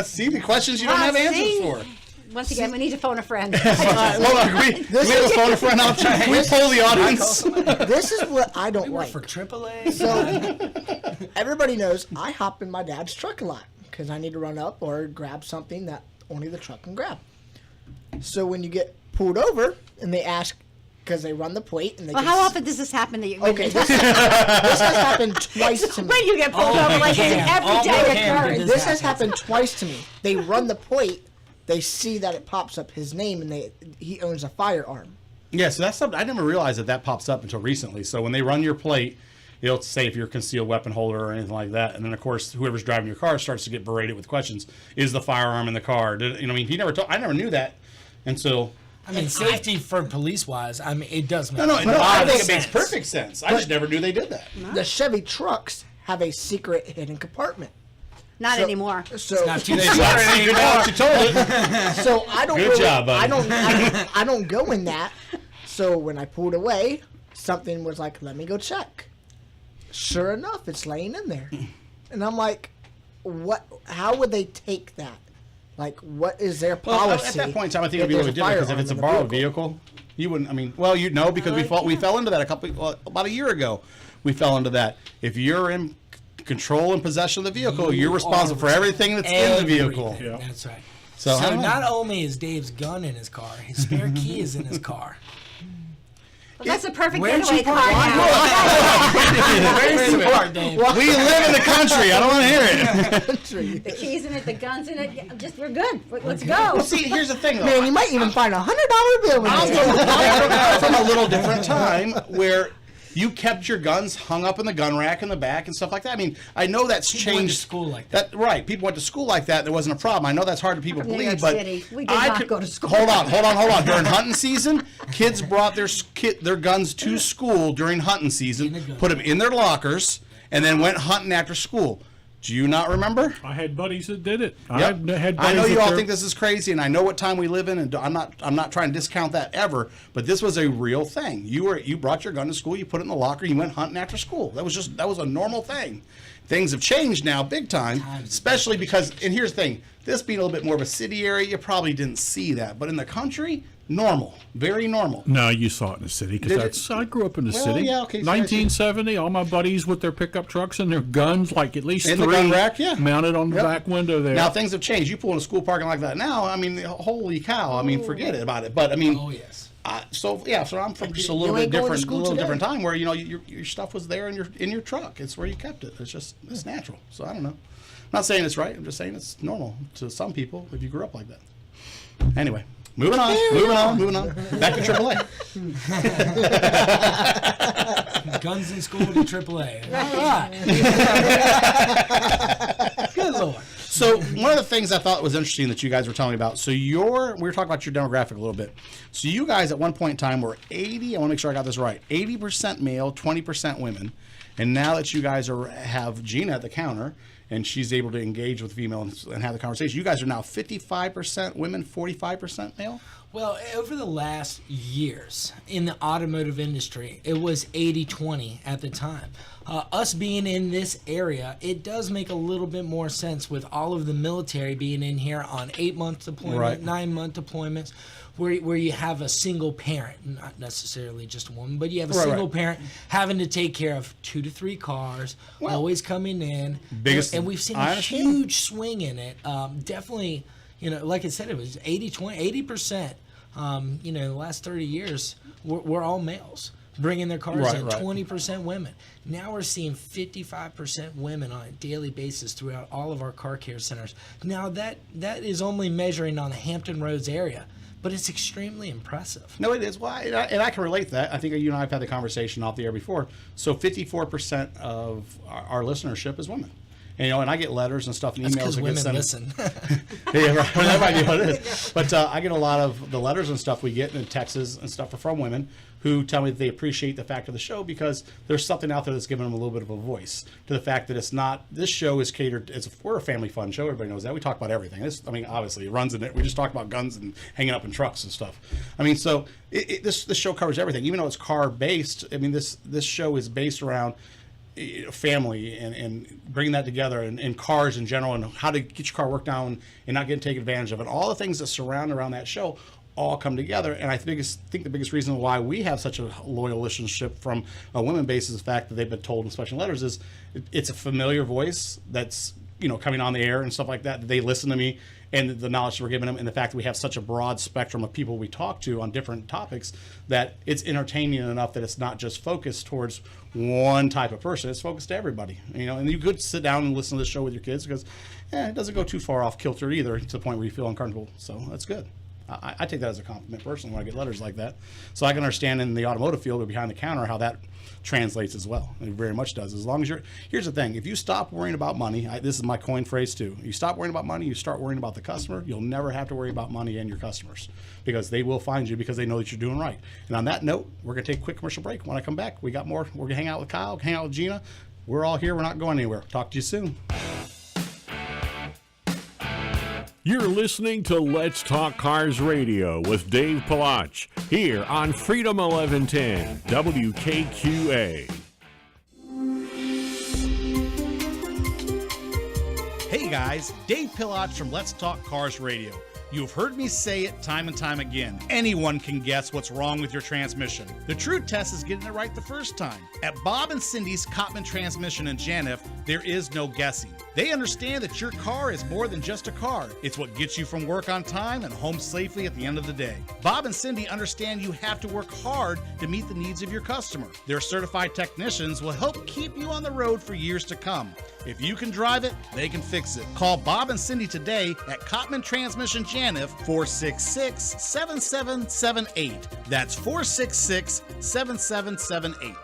Speaker 2: See the questions you don't have answers for.
Speaker 4: once again, we need to phone a friend.
Speaker 2: Hold on, we have a phone a friend out. Can we poll the audience?
Speaker 3: This is what I don't
Speaker 5: Work
Speaker 3: like.
Speaker 5: for AAA.
Speaker 3: So everybody knows I hop in my dad's truck a lot because I need to run up or grab something that only the truck can grab. So when you get pulled over and they ask, because they run the plate and they
Speaker 4: Well,
Speaker 3: can
Speaker 4: how
Speaker 3: s-
Speaker 4: often does this happen that you?
Speaker 3: Okay, this has happened twice to me.
Speaker 4: When you get pulled over, like it's an everyday occurrence.
Speaker 3: This has happened twice to me. They run the plate, they see that it pops up his name, and he owns a firearm.
Speaker 2: Yeah, so that's something I never realized that pops up until recently. So when they run your plate, it'll say if you're a concealed weapon holder or anything like that, and then of course whoever's driving your car starts to get berated with questions: is the firearm in the car? I mean, I never knew that until.
Speaker 5: I mean, safety for police wise, I mean, it does make
Speaker 2: No, I think it makes
Speaker 5: sense.
Speaker 2: perfect sense. I just never knew they did that.
Speaker 3: The Chevy trucks have a secret hidden compartment.
Speaker 4: Not anymore.
Speaker 3: So,
Speaker 5: Not too
Speaker 2: Good
Speaker 5: secret anymore.
Speaker 2: job, you told it.
Speaker 3: so I don't.
Speaker 2: Good
Speaker 3: really,
Speaker 2: job, buddy.
Speaker 3: I don't go in that. So when I pulled away, something was like, "Let me go check." Sure enough, it's laying in there, and I'm like, "What? How would they take that? Like, what is their
Speaker 2: Well,
Speaker 3: policy?"
Speaker 2: at that point in time, I think
Speaker 3: if
Speaker 2: it'd be a little
Speaker 3: there's
Speaker 2: different because if
Speaker 3: firearm
Speaker 2: it's a
Speaker 3: in the
Speaker 2: borrowed vehicle, you wouldn't. I mean, well, because we fell into that about a year ago. We fell into that. If you're in control and possession of the vehicle, you're responsible for everything that's in the vehicle.
Speaker 5: Everything. That's right.
Speaker 2: So, I
Speaker 5: So
Speaker 2: don't know.
Speaker 5: not only is Dave's gun in his car, his spare key is in his car.
Speaker 4: Well, that's a perfect
Speaker 5: Where'd
Speaker 4: getaway
Speaker 5: you
Speaker 4: car
Speaker 5: park?
Speaker 4: now.
Speaker 5: Where's the car, Dave?
Speaker 2: We live in the country. I don't want to hear it.
Speaker 4: The keys in it, the guns in it. Just we're good. Let's go.
Speaker 2: See, here's the thing, though.
Speaker 3: Man, you might even find $100 bill in there.
Speaker 2: I'm from a little different time where you kept your guns hung up in the gun rack in the back and stuff like that. I mean, I know that's
Speaker 5: People went to
Speaker 2: changed.
Speaker 5: school like that.
Speaker 2: Right. People went to school like that. There wasn't a problem. I know that's hard to people
Speaker 4: From New
Speaker 2: believe,
Speaker 4: York
Speaker 2: but
Speaker 4: City. We did not go to school.
Speaker 2: Hold on. During hunting season, kids brought their guns to school during hunting season, put them in their lockers, and then went hunting after school. Do you not remember?
Speaker 1: I had buddies that did it.
Speaker 2: Yep.
Speaker 1: I had
Speaker 2: I
Speaker 1: buddies
Speaker 2: know you
Speaker 1: that
Speaker 2: all
Speaker 1: they're-
Speaker 2: think this is crazy, and I know what time we live in, and I'm not trying to discount that ever. But this was a real thing. You brought your gun to school, you put it in the locker, you went hunting after school. That was a normal thing. Things have changed now, big time, especially because. And here's the thing: this being a little bit more of a city area, you probably didn't see that, but in the country, normal, very normal.
Speaker 1: No, you saw it in the city
Speaker 2: Did
Speaker 1: because I grew up in the
Speaker 2: Well,
Speaker 1: city.
Speaker 2: yeah, okay, so I see.
Speaker 1: 1970, all my buddies with their pickup trucks and their guns, like at least
Speaker 2: In the
Speaker 1: three,
Speaker 2: gun rack, yeah.
Speaker 1: mounted on the
Speaker 2: Yep.
Speaker 1: back window there.
Speaker 2: Now things have changed. You pull in a school parking like that now. I mean, holy cow! I mean, forget it about it. But I mean,
Speaker 5: Oh, yes.
Speaker 2: So I'm from just a little
Speaker 3: ain't
Speaker 2: bit
Speaker 3: going to
Speaker 2: different,
Speaker 3: school
Speaker 2: a little
Speaker 3: today.
Speaker 2: different time where your stuff was there in your truck. It's where you kept it. It's natural. So I don't know. I'm not saying it's right. I'm just saying it's normal to some people if you grew up like that. Anyway, moving on. Back to AAA.
Speaker 5: Guns in school to AAA. All right. Good Lord.
Speaker 2: So one of the things I thought was interesting that you guys were telling me about. So we were talking about your demographic a little bit. So you guys at one point in time were 80. I want to make sure I got this right. 80% male, 20% women. And now that you guys have Gina at the counter and she's able to engage with female and have the conversation, you guys are now 55% women, 45% male.
Speaker 5: Well, over the last years in the automotive industry, it was 80-20 at the time. Us being in this area, it does make a little bit more sense with all of the military being in here on 8-month deployment,
Speaker 2: Right.
Speaker 5: 9-month deployments, where you have a single parent, not necessarily just a woman, but you have a
Speaker 2: Right,
Speaker 5: single
Speaker 2: right.
Speaker 5: parent having to take care of 2 to 3 cars,
Speaker 2: Well,
Speaker 5: always coming in.
Speaker 2: biggest-
Speaker 5: and we've seen
Speaker 2: I
Speaker 5: a
Speaker 2: understand.
Speaker 5: huge swing in it. Definitely, like I said, it was 80-20, 80%. In the last 30 years, we're all males bringing their cars
Speaker 2: Right,
Speaker 5: in,
Speaker 2: right.
Speaker 5: 20% women. Now we're seeing 55% women on a daily basis throughout all of our car care centers. Now that is only measuring on the Hampton Roads area, but it's extremely impressive.
Speaker 2: No, it is. Well, and I can relate to that. I think you and I have had the conversation off the air before. So 54% of our listenership is women. And I get letters and stuff and
Speaker 5: That's
Speaker 2: emails
Speaker 5: because
Speaker 2: that get
Speaker 5: women
Speaker 2: sent.
Speaker 5: listen.
Speaker 2: Yeah, right. Well, that might be what it is. But I get a lot of the letters and stuff we get in Texas and stuff are from women who tell me that they appreciate the fact of the show because there's something out there that's giving them a little bit of a voice to the fact that it's not. This show is catered. We're a family fun show. Everybody knows that. We talk about everything. Obviously, it runs in it. We just talk about guns and hanging up in trucks and stuff. I mean, so this show covers everything, even though it's car based. I mean, this show is based around family and bringing that together, and cars in general, and how to get your car worked down and not getting taken advantage of, and all the things that surround around that show all come together. And I think the biggest reason why we have such a loyal listenership from a women base is the fact that they've been told in special letters is it's a familiar voice that's coming on the air and stuff like that. They listen to me and the knowledge we're giving them, and the fact that we have such a broad spectrum of people we talk to on different topics, that it's entertaining enough that it's not just focused towards one type of person. It's focused to everybody, and you could sit down and listen to this show with your kids because it doesn't go too far off kilter either to the point where you feel uncomfortable. So that's good. I take that as a compliment personally when I get letters like that. So I can understand in the automotive field or behind the counter how that translates as well. It very much does. As long as here's the thing, if you stop worrying about money, this is my coin phrase too. You stop worrying about money, you start worrying about the customer, you'll never have to worry about money and your customers, because they will find you because they know that you're doing right. And on that note, we're going to take a quick commercial break. When I come back, we got more. We're going to hang out with Kyle, hang out with Gina. We're all here. We're not going anywhere. Talk to you soon.
Speaker 1: You're listening to Let's Talk Cars Radio with Dave Palach here on Freedom 1110 WKQA.
Speaker 2: Hey guys, Dave Palach from Let's Talk Cars Radio. You've heard me say it time and time again. Anyone can guess what's wrong with your transmission. The true test is getting it right the first time. At Bob and Cindy's Cottman Transmission in Janif, there is no guessing. They understand that your car is more than just a car. It's what gets you from work on time and home safely at the end of the day. Bob and Cindy understand you have to work hard to meet the needs of your customer. Their certified technicians will help keep you on the road for years to come. If you can drive it, they can fix it. Call Bob and Cindy today at Cottman Transmission Janif, 466-7778. That's 466-7778.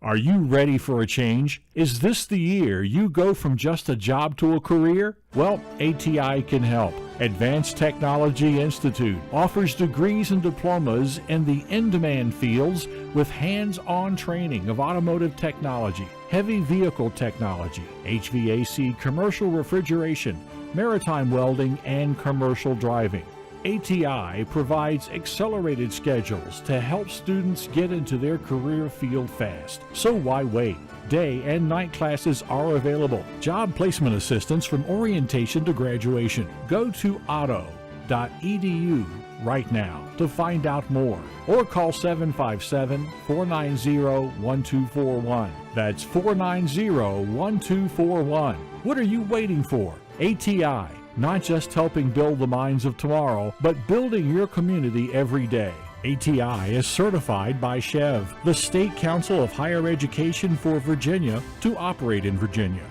Speaker 1: Are you ready for a change? Is this the year you go from just a job to a career? Well, ATI can help. Advanced Technology Institute offers degrees and diplomas in the in-demand fields with hands-on training of automotive technology, heavy vehicle technology, HVAC, commercial refrigeration, maritime welding, and commercial driving. ATI provides accelerated schedules to help students get into their career field fast. So why wait? Day and night classes are available. Job placement assistance from orientation to graduation. Go to auto.edu right now to find out more, or call 757-490-1241. That's 490-1241. What are you waiting for? ATI. Not just helping build the minds of tomorrow, but building your community every day. ATI is certified by SCHEV, the State Council of Higher Education for Virginia, to operate in Virginia.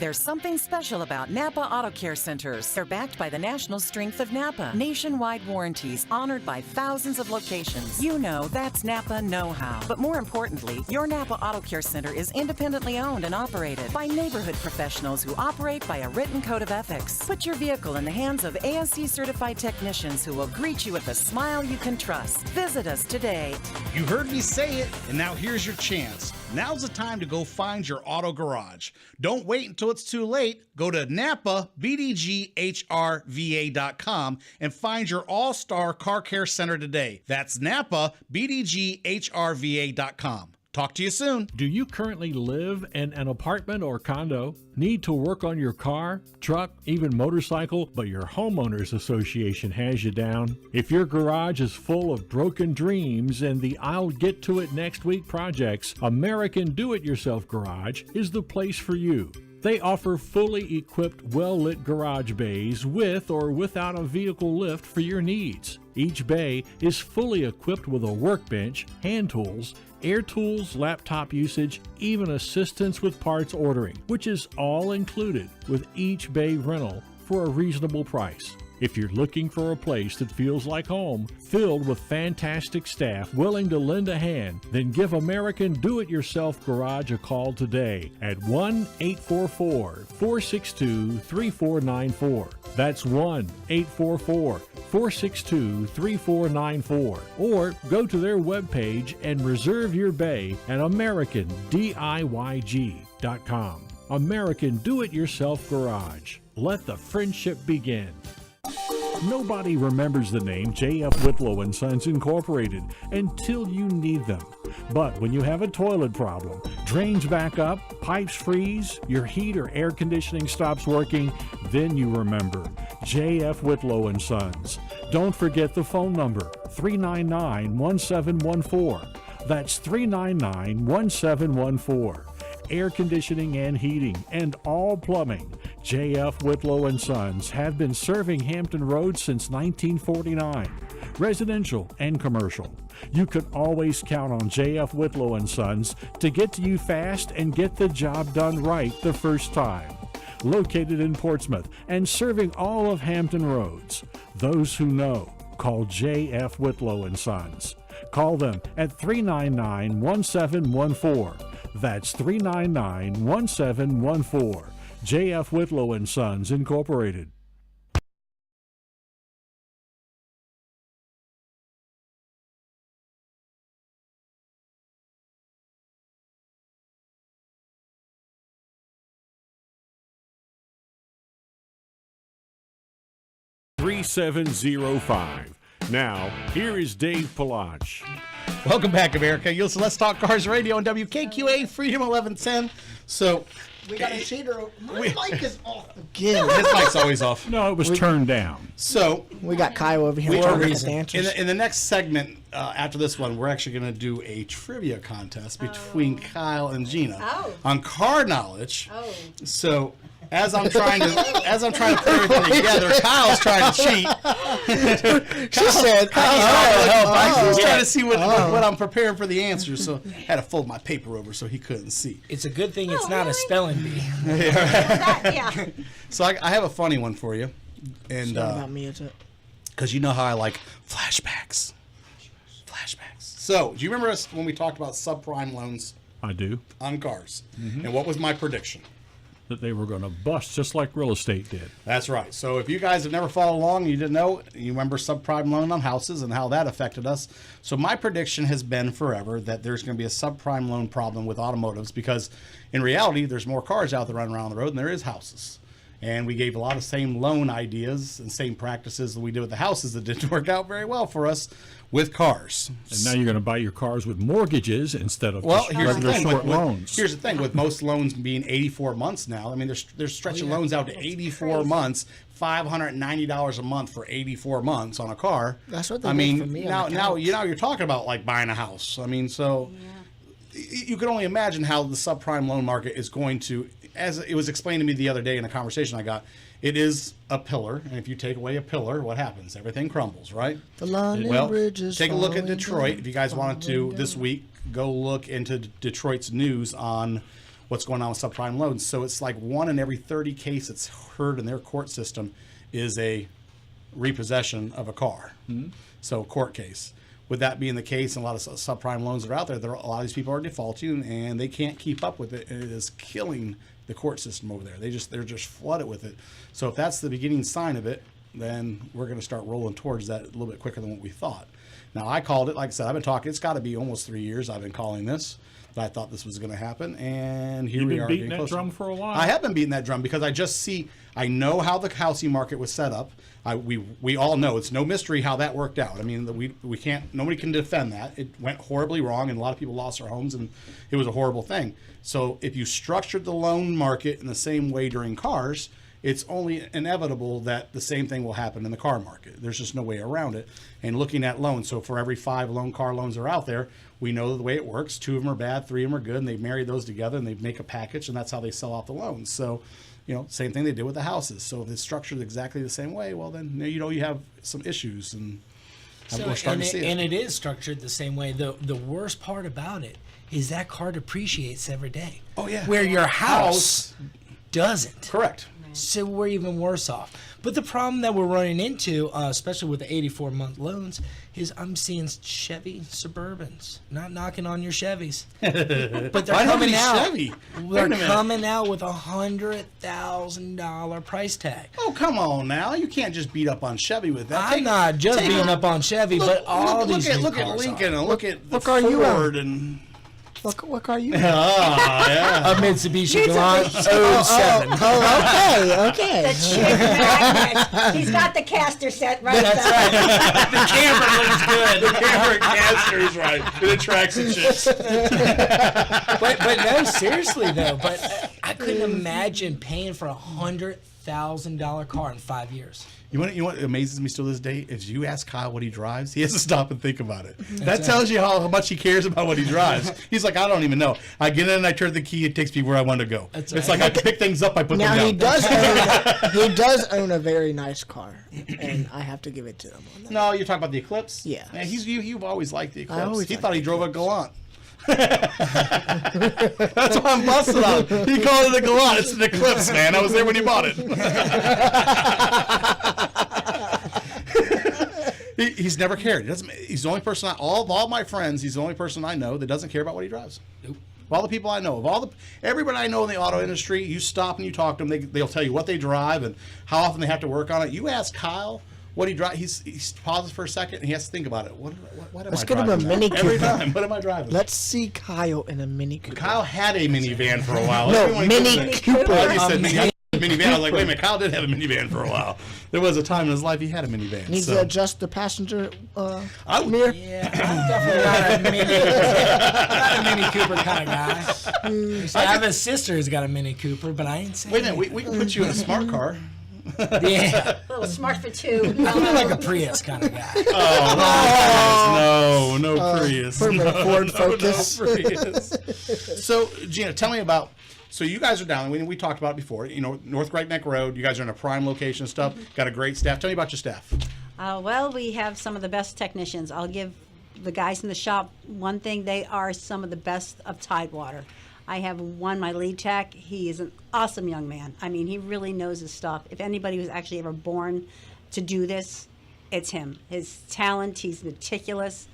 Speaker 6: There's something special about Napa Auto Care Centers. They're backed by the national strength of Napa. Nationwide warranties honored by thousands of locations. You know that's Napa know-how. But more importantly, your Napa Auto Care Center is independently owned and operated by neighborhood professionals who operate by a written code of ethics. Put your vehicle in the hands of ASE certified technicians who will greet you with a smile you can trust. Visit us today.
Speaker 2: You heard me say it, and now here's your chance. Now's the time to go find your auto garage. Don't wait until it's too late. Go to NapaBDGHRVA.com and find your all-star car care center today. That's NapaBDGHRVA.com. Talk to you soon.
Speaker 1: Do you currently live in an apartment or condo? Need to work on your car, truck, even motorcycle, but your homeowners association has you down? If your garage is full of broken dreams and the I'll get to it next week projects, American Do-It-Yourself Garage is the place for you. They offer fully equipped, well-lit garage bays with or without a vehicle lift for your needs. Each bay is fully equipped with a workbench, hand tools, air tools, laptop usage, even assistance with parts ordering, which is all included with each bay rental for a reasonable price. If you're looking for a place that feels like home, filled with fantastic staff willing to lend a hand, then give American Do-It-Yourself Garage a call today at 1-844-462-3494. That's 1-844-462-3494. Or go to their webpage and reserve your bay at AmericanDIYG.com. American Do-It-Yourself Garage. Let the friendship begin. Nobody remembers the name J.F. Whitlow & Sons Incorporated until you need them. But when you have a toilet problem, drains back up, pipes freeze, your heat or air conditioning stops working, then you remember J.F. Whitlow and Sons. Don't forget the phone number, 399-1714. That's 399-1714. Air conditioning and heating and all plumbing. J.F. Whitlow and Sons have been serving Hampton Roads since 1949. Residential and commercial. You can always count on J.F. Whitlow and Sons to get to you fast and get the job done right the first time. Located in Portsmouth and serving all of Hampton Roads. Those who know, call J.F. Whitlow and Sons. Call them at 399-1714. That's 399-1714. J.F. Whitlow and Sons, Incorporated. $3705. Now, here is Dave Palach.
Speaker 2: Welcome back, America. You listen to Let's Talk Cars Radio on WKQA Freedom 1110. So
Speaker 3: We got a cheater. My mic is off again.
Speaker 2: his mic's always off.
Speaker 1: No, it was turned down.
Speaker 2: So
Speaker 3: We got Kyle over here.
Speaker 2: we
Speaker 3: trying
Speaker 2: are
Speaker 3: to get the answers.
Speaker 2: in the next segment after this one, we're actually going to do a trivia contest between Kyle and Gina on car knowledge. So as I'm trying to put everything together, Kyle's trying to cheat.
Speaker 3: She said,
Speaker 2: He's trying to see what I'm preparing for the answers. So I had to fold my paper over so he couldn't see.
Speaker 5: It's a good thing it's not a spelling bee.
Speaker 4: Yeah.
Speaker 2: So I have a funny one for you, and
Speaker 3: not about me, is it?
Speaker 2: because you know how I like flashbacks. So do you remember us when we talked about subprime loans
Speaker 1: I do.
Speaker 2: on cars? And what was my prediction?
Speaker 1: That they were going to bust just like real estate did.
Speaker 2: That's right. So if you guys have never followed along and you didn't know, you remember subprime loan on houses and how that affected us. So my prediction has been forever that there's going to be a subprime loan problem with automotives because in reality, there's more cars out there running around the road than there is houses. And we gave a lot of same loan ideas and same practices that we did with the houses that didn't work out very well for us with cars.
Speaker 1: And now you're going to buy your cars with mortgages instead of
Speaker 2: Well,
Speaker 1: just
Speaker 2: here's the
Speaker 1: regular
Speaker 2: thing.
Speaker 1: short loans.
Speaker 2: Here's the thing with most loans being 84 months now. I mean, they're stretching loans out to 84 months, $590 a month for 84 months on a car.
Speaker 3: That's what they
Speaker 2: I
Speaker 3: did
Speaker 2: mean,
Speaker 3: for me on
Speaker 2: now
Speaker 3: the
Speaker 2: now
Speaker 3: couch.
Speaker 2: you're talking about like buying a house. I mean, so you can only imagine how the subprime loan market is going to, as it was explained to me the other day in a conversation I got. It is a pillar, and if you take away a pillar, what happens? Everything crumbles, right?
Speaker 3: The London
Speaker 2: Well,
Speaker 3: Bridge is
Speaker 2: take a look at
Speaker 3: falling
Speaker 2: Detroit.
Speaker 3: down,
Speaker 2: If you guys wanted to
Speaker 3: falling
Speaker 2: this
Speaker 3: down.
Speaker 2: week, go look into Detroit's news on what's going on with subprime loans. So it's like 1 in every 30 case that's heard in their court system is a repossession of a car. So court case. With that being the case, and a lot of subprime loans that are out there, a lot of these people are defaulting and they can't keep up with it. And it is killing the court system over there. They're just flooded with it. So if that's the beginning sign of it, then we're going to start rolling towards that a little bit quicker than what we thought. Now I called it, like I said, I've been talking. It's got to be almost 3 years I've been calling this. That I thought this was going to happen, and here
Speaker 1: You've
Speaker 2: we
Speaker 1: been
Speaker 2: are.
Speaker 1: beating
Speaker 2: getting
Speaker 1: that
Speaker 2: closer.
Speaker 1: drum for a while.
Speaker 2: I have been beating that drum because I know how the housing market was set up. We all know it's no mystery how that worked out. I mean, nobody can defend that. It went horribly wrong, and a lot of people lost their homes, and it was a horrible thing. So if you structured the loan market in the same way during cars, it's only inevitable that the same thing will happen in the car market. There's just no way around it. And looking at loans, so for every 5 car loans that are out there, we know the way it works. 2 of them are bad, 3 of them are good, and they marry those together and they make a package, and that's how they sell out the loans. So, same thing they did with the houses. So if it's structured exactly the same way, well then you have some issues, and we're starting to see it.
Speaker 5: And it is structured the same way. The worst part about it is that car depreciates every day.
Speaker 2: Oh, yeah.
Speaker 5: Where your house doesn't.
Speaker 2: Correct.
Speaker 5: So we're even worse off. But the problem that we're running into, especially with the 84-month loans, is I'm seeing Chevy Suburbans. Not knocking on your Chevys, but they're
Speaker 2: Why
Speaker 5: coming
Speaker 2: nobody
Speaker 5: out.
Speaker 2: Chevy? Wait a
Speaker 5: They're
Speaker 2: minute.
Speaker 5: coming out with $100,000 price tag.
Speaker 2: Oh, come on now. You can't just beat up on Chevy with that.
Speaker 5: I'm not just beating up on Chevy, but all these new
Speaker 2: look at
Speaker 5: cars
Speaker 2: Lincoln
Speaker 5: are.
Speaker 2: and look at the
Speaker 3: Look, are you,
Speaker 2: Ford and
Speaker 3: What car are you?
Speaker 2: Oh, yeah.
Speaker 5: A Mitsubishi Galant 07.
Speaker 3: Okay.
Speaker 4: The chick magnet. He's got the caster set right
Speaker 5: That's
Speaker 4: there.
Speaker 5: right. The camera looks good.
Speaker 2: The camera caster is right. It attracts some chicks.
Speaker 5: But no, seriously though. But I couldn't imagine paying for $100,000 car in 5 years.
Speaker 2: You know what amazes me still to this day is you ask Kyle what he drives, he has to stop and think about it. That tells you how much he cares about what he drives. He's like, I don't even know. I get in and I turn the key, it takes me where I want to go.
Speaker 5: That's
Speaker 2: It's
Speaker 5: right.
Speaker 2: like I pick things up, I put
Speaker 3: Now
Speaker 2: them
Speaker 3: he
Speaker 2: down.
Speaker 3: does own a very nice car, and I have to give it to him on that.
Speaker 2: No, you're talking about the Eclipse?
Speaker 3: Yeah.
Speaker 2: Man, you've always liked the Eclipse.
Speaker 3: always
Speaker 2: He
Speaker 3: liked
Speaker 2: thought he
Speaker 3: the
Speaker 2: drove a Galant. That's why I'm busting on him. He called it a Galant. It's an Eclipse, man. I was there when he bought it. He's never cared. He's the only person. Of all my friends, he's the only person I know that doesn't care about what he drives.
Speaker 5: Nope.
Speaker 2: Of all the people I know, everybody I know in the auto industry, you stop and you talk to them, they'll tell you what they drive and how often they have to work on it. You ask Kyle what he drives, he pauses for a second and he has to think about it. What am
Speaker 3: Let's
Speaker 2: I
Speaker 3: get him
Speaker 2: driving
Speaker 3: a
Speaker 2: now?
Speaker 3: Mini
Speaker 2: Every
Speaker 3: Cooper.
Speaker 2: time. What am I driving?
Speaker 3: Let's see Kyle in a Mini Cooper.
Speaker 2: Kyle had a minivan for a while.
Speaker 3: No,
Speaker 2: Everyone
Speaker 3: Mini
Speaker 2: goes,
Speaker 3: Cooper.
Speaker 2: Oh, you said minivan. I was like, wait a minute, Kyle did have a minivan for a while. There was a time in his life he had a minivan.
Speaker 3: Needs
Speaker 2: so.
Speaker 3: to adjust the passenger
Speaker 2: I would-
Speaker 3: mirror.
Speaker 5: Yeah, I'm definitely not a Mini Cooper kind of guy. I have a sister who's got a Mini Cooper, but I ain't saying.
Speaker 2: Wait a minute, we can put you in a smart car.
Speaker 5: Yeah,
Speaker 4: A little smart for two.
Speaker 5: I'm like a Prius kind of guy.
Speaker 2: No Prius.
Speaker 3: Put him in a Ford
Speaker 2: No
Speaker 3: Focus.
Speaker 2: Prius. So, Gina, tell me about. So you guys are down. We talked about it before. You know, North Great Neck Road. You guys are in a prime location and stuff. Got a great staff. Tell me about your staff.
Speaker 4: Well, we have some of the best technicians. I'll give the guys in the shop one thing. They are some of the best of Tidewater. I have my lead tech. He is an awesome young man. I mean, he really knows his stuff. If anybody was actually ever born to do this, it's him. His talent, he's meticulous.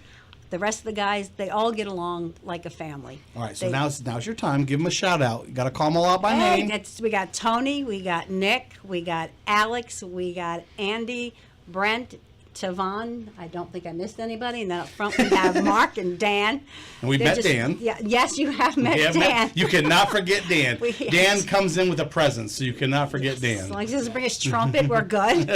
Speaker 4: The rest of the guys, they all get along like a family.
Speaker 2: All right. So now's your time. Give them a shout out. You got to call them all out by name.
Speaker 4: We got Tony, we got Nick, we got Alex, we got Andy, Brent, Tavon. I don't think I missed anybody. And then up front we have Mark and Dan.
Speaker 2: And we
Speaker 4: They're
Speaker 2: met Dan.
Speaker 4: Yeah, yes, you have met
Speaker 2: Yeah,
Speaker 4: Dan.
Speaker 2: you cannot forget Dan.
Speaker 4: Yes.
Speaker 2: Dan comes in with a presence, so you cannot forget Dan.
Speaker 4: As long as he doesn't bring his trumpet, we're good.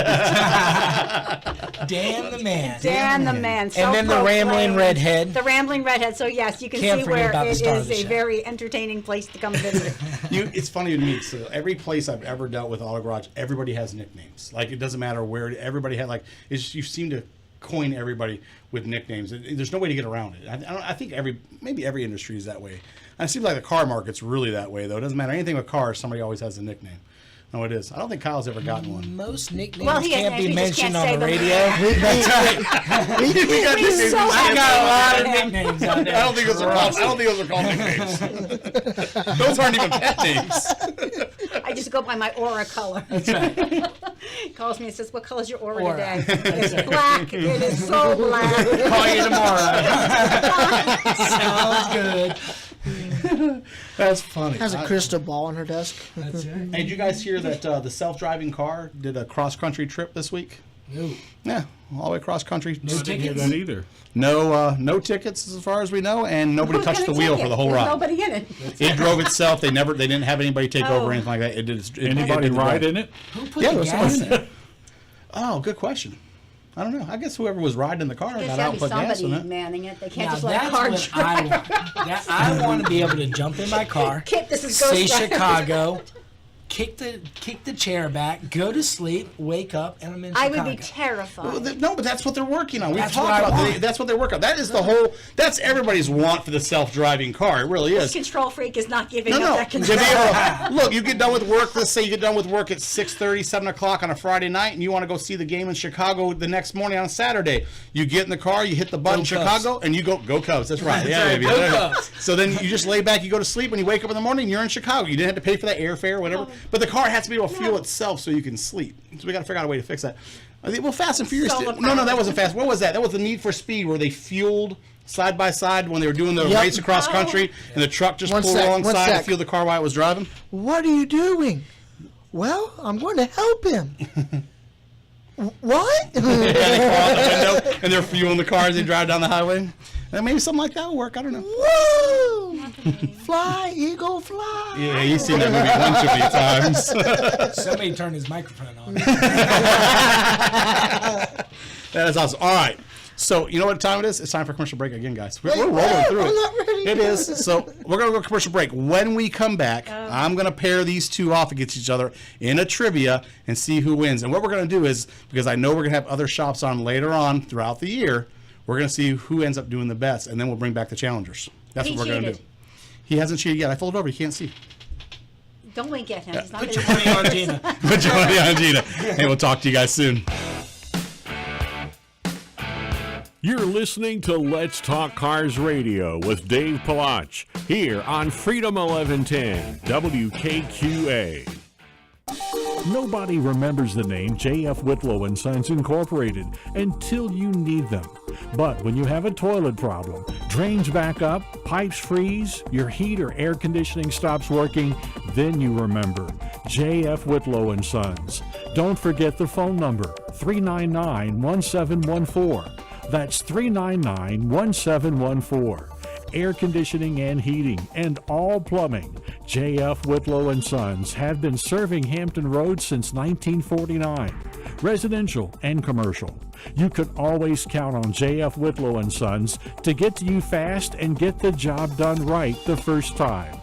Speaker 5: Dan the man.
Speaker 4: Dan the man.
Speaker 5: And then the rambling redhead.
Speaker 4: The rambling redhead. So yes, you can
Speaker 5: Can't
Speaker 4: see
Speaker 5: forget
Speaker 4: where
Speaker 5: about the
Speaker 4: it
Speaker 5: star of
Speaker 4: is
Speaker 5: the
Speaker 4: a
Speaker 5: show.
Speaker 4: very entertaining place to come visit.
Speaker 2: It's funny to me. So every place I've ever dealt with Auto Garage, everybody has nicknames. Like it doesn't matter where. Everybody had like. It's just, you seem to coin everybody with nicknames. There's no way to get around it. I think maybe every industry is that way. And it seems like the car market's really that way though. It doesn't matter anything with cars. Somebody always has a nickname. No, it is. I don't think Kyle's ever gotten one.
Speaker 5: Most nicknames
Speaker 4: Well, he
Speaker 5: can't be
Speaker 4: just
Speaker 5: mentioned
Speaker 4: can't
Speaker 5: on
Speaker 4: say
Speaker 5: the
Speaker 4: them.
Speaker 5: radio.
Speaker 2: We got
Speaker 4: He's
Speaker 2: nicknames.
Speaker 4: so
Speaker 5: I got a lot of
Speaker 4: happy.
Speaker 5: nicknames out there.
Speaker 2: I don't think those are called nicknames. Those aren't even pet names.
Speaker 4: I just go by my aura color.
Speaker 5: That's right.
Speaker 4: He calls me and says, "What color's your aura,
Speaker 5: Aura.
Speaker 4: today?" It's black. It is so black.
Speaker 5: Call you tomorrow. Sounds good.
Speaker 2: That's funny.
Speaker 3: Has a crystal ball on her desk.
Speaker 5: That's right.
Speaker 2: Hey, did you guys hear that the self-driving car did a cross-country trip this week?
Speaker 5: No.
Speaker 2: Yeah, all the way cross-country.
Speaker 5: No
Speaker 1: I didn't hear
Speaker 5: tickets.
Speaker 1: that either.
Speaker 2: No tickets as far as we know, and nobody
Speaker 4: Who's
Speaker 2: touched the
Speaker 4: gonna
Speaker 2: wheel
Speaker 4: take
Speaker 2: for
Speaker 4: it?
Speaker 2: the whole
Speaker 4: There's
Speaker 2: ride.
Speaker 4: Nobody in it.
Speaker 2: It drove itself. They didn't have anybody take over or
Speaker 4: Oh.
Speaker 2: anything like that. It did.
Speaker 1: Anybody ride in it?
Speaker 5: Who put
Speaker 2: Yeah,
Speaker 5: the
Speaker 2: there's
Speaker 5: gas
Speaker 2: somebody-
Speaker 5: in?
Speaker 2: Oh, good question. I don't know. I guess whoever was riding in the car
Speaker 4: There's
Speaker 2: got
Speaker 4: gotta
Speaker 2: out
Speaker 4: be
Speaker 2: and put gas in
Speaker 4: somebody
Speaker 2: it.
Speaker 4: manning it. They can't
Speaker 5: Now
Speaker 4: just let a
Speaker 5: that's
Speaker 4: car
Speaker 5: what
Speaker 4: drive.
Speaker 5: I want to be able to jump in my car,
Speaker 4: Kit, this is
Speaker 5: say
Speaker 4: Ghost Rider.
Speaker 5: Chicago, kick the chair back, go to sleep, wake up, and I'm in
Speaker 4: I
Speaker 5: Chicago.
Speaker 4: would be terrified.
Speaker 2: No, but that's what they're working on. We've
Speaker 5: That's
Speaker 2: talked
Speaker 5: what I
Speaker 2: about
Speaker 5: want.
Speaker 2: that's what they're working on. That is the whole. That's everybody's want for the self-driving car. It really
Speaker 4: This
Speaker 2: is.
Speaker 4: control freak is not giving
Speaker 2: No.
Speaker 4: up that
Speaker 2: To be
Speaker 4: control.
Speaker 2: able to, look, you get done with work. Let's say you get done with work at 6:30, 7 o'clock on a Friday night, and you want to go see the game in Chicago the next morning on Saturday. You get in the car, you hit the button,
Speaker 5: Go
Speaker 2: Chicago, and you go Cubs. That's right.
Speaker 5: That's
Speaker 2: Yeah,
Speaker 5: right,
Speaker 2: baby.
Speaker 5: go
Speaker 2: Yeah.
Speaker 5: Cubs.
Speaker 2: So then you just lay back, you go to sleep, when you wake up in the morning, you're in Chicago. You didn't have to pay for that airfare or whatever. But the car has to be able to fuel itself so you can sleep. So we got to figure out a way to fix that. I think, well, Fast and Furious.
Speaker 4: Solar
Speaker 2: No,
Speaker 4: power.
Speaker 2: that wasn't Fast. What was that? That was the Need for Speed, where they fueled side by side when they were doing the
Speaker 3: Yep.
Speaker 2: race across country, and the truck just
Speaker 3: One
Speaker 2: pulled
Speaker 3: sec, one
Speaker 2: alongside to
Speaker 3: sec.
Speaker 2: fuel the car while it was driving.
Speaker 3: What are you doing? Well, I'm going to help him. What?
Speaker 2: And they crawl out the window, and they're fueling the car as they drive down the highway. Maybe something like that will work. I don't know.
Speaker 3: Woo! Fly, eagle, fly.
Speaker 2: Yeah, you've seen that movie a bunch of times.
Speaker 5: Somebody turn his microphone on.
Speaker 2: That is awesome. All right. So, you know what time it is? It's time for commercial break again, guys. We're rolling through
Speaker 3: I'm
Speaker 2: it.
Speaker 3: not ready.
Speaker 2: It is. So, we're going to go commercial break. When we come back, I'm going to pair these two off against each other in a trivia and see who wins. And what we're going to do is, because I know we're going to have other shops on later on throughout the year, we're going to see who ends up doing the best, and then we'll bring back the challengers. That's
Speaker 4: He
Speaker 2: what we're going to do.
Speaker 4: cheated.
Speaker 2: He hasn't cheated yet. I folded over. He can't see.
Speaker 4: Don't wink at him. He's not
Speaker 5: Put
Speaker 4: gonna-
Speaker 5: your money on Gina.
Speaker 2: Put your money on Gina. Hey, we'll talk to you guys soon.
Speaker 1: You're listening to Let's Talk Cars Radio with Dave Palach here on Freedom 1110 WKQA. Nobody remembers the name J.F. Whitlow and Sons Incorporated until you need them. But when you have a toilet problem, drains back up, pipes freeze, your heat or air conditioning stops working, then you remember J.F. Whitlow and Sons. Don't forget the phone number, 399-1714. That's 399-1714. Air conditioning and heating and all plumbing. J.F. Whitlow and Sons have been serving Hampton Roads since 1949. Residential and commercial. You can always count on J.F. Whitlow and Sons to get to you fast and get the job done right the first time.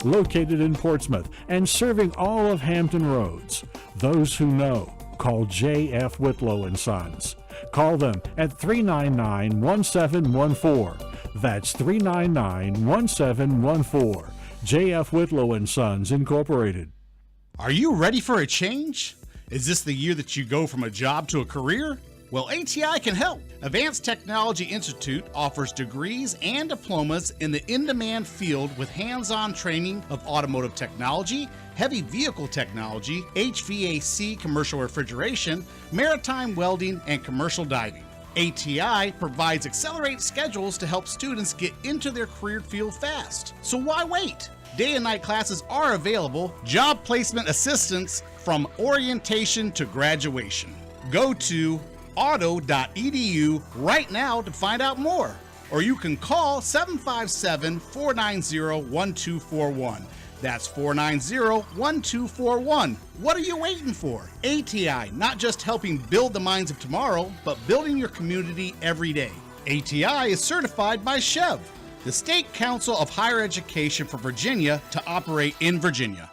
Speaker 1: Located in Portsmouth and serving all of Hampton Roads. Those who know, call J.F. Whitlow and Sons. Call them at 399-1714. That's 399-1714. J.F. Whitlow and Sons Incorporated.
Speaker 2: Are you ready for a change? Is this the year that you go from a job to a career? Well, ATI can help. Advanced Technology Institute offers degrees and diplomas in the in-demand field with hands-on training of automotive technology, heavy vehicle technology, HVAC commercial refrigeration, maritime welding, and commercial diving. ATI provides accelerated schedules to help students get into their career field fast. So why wait? Day and night classes are available, job placement assistance from orientation to graduation. Go to auto.edu right now to find out more. Or you can call 757-490-1241. That's 490-1241. What are you waiting for? ATI, not just helping build the minds of tomorrow, but building your community every day. ATI is certified by Chev, the State Council of Higher Education for Virginia, to operate in Virginia.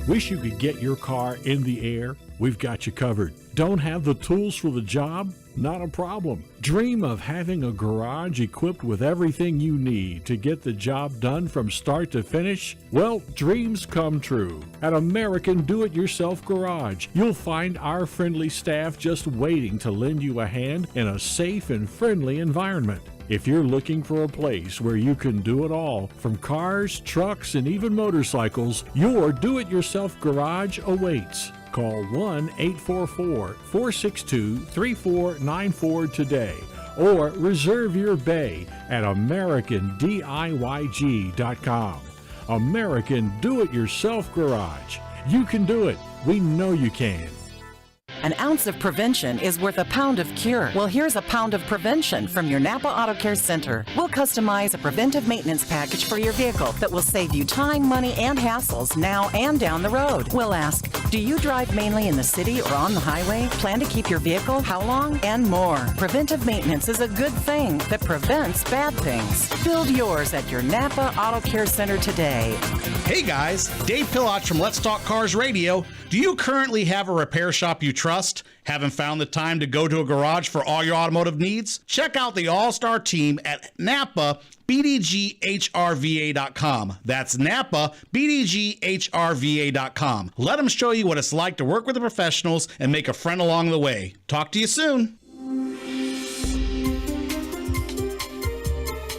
Speaker 1: Wish you could get your car in the air? We've got you covered. Don't have the tools for the job? Not a problem. Dream of having a garage equipped with everything you need to get the job done from start to finish? Well, dreams come true. At American Do-It-Yourself Garage, you'll find our friendly staff just waiting to lend you a hand in a safe and friendly environment. If you're looking for a place where you can do it all, from cars, trucks, and even motorcycles, your Do-It-Yourself Garage awaits. Call 1-844-462-3494 today or reserve your bay at AmericanDIYG.com. American Do-It-Yourself Garage. You can do it. We know you can.
Speaker 6: An ounce of prevention is worth a pound of cure. Well, here's a pound of prevention from your Napa Auto Care Center. We'll customize a preventive maintenance package for your vehicle that will save you time, money, and hassles now and down the road. We'll ask, do you drive mainly in the city or on the highway? Plan to keep your vehicle? How long? And more. Preventive maintenance is a good thing that prevents bad things. Build yours at your Napa Auto Care Center today.
Speaker 2: Hey guys, Dave Pilach from Let's Talk Cars Radio. Do you currently have a repair shop you trust? Haven't found the time to go to a garage for all your automotive needs? Check out the all-star team at Napa BDGHRVA.com. That's Napa BDGHRVA.com. Let them show you what it's like to work with the professionals and make a friend along the way. Talk to you soon.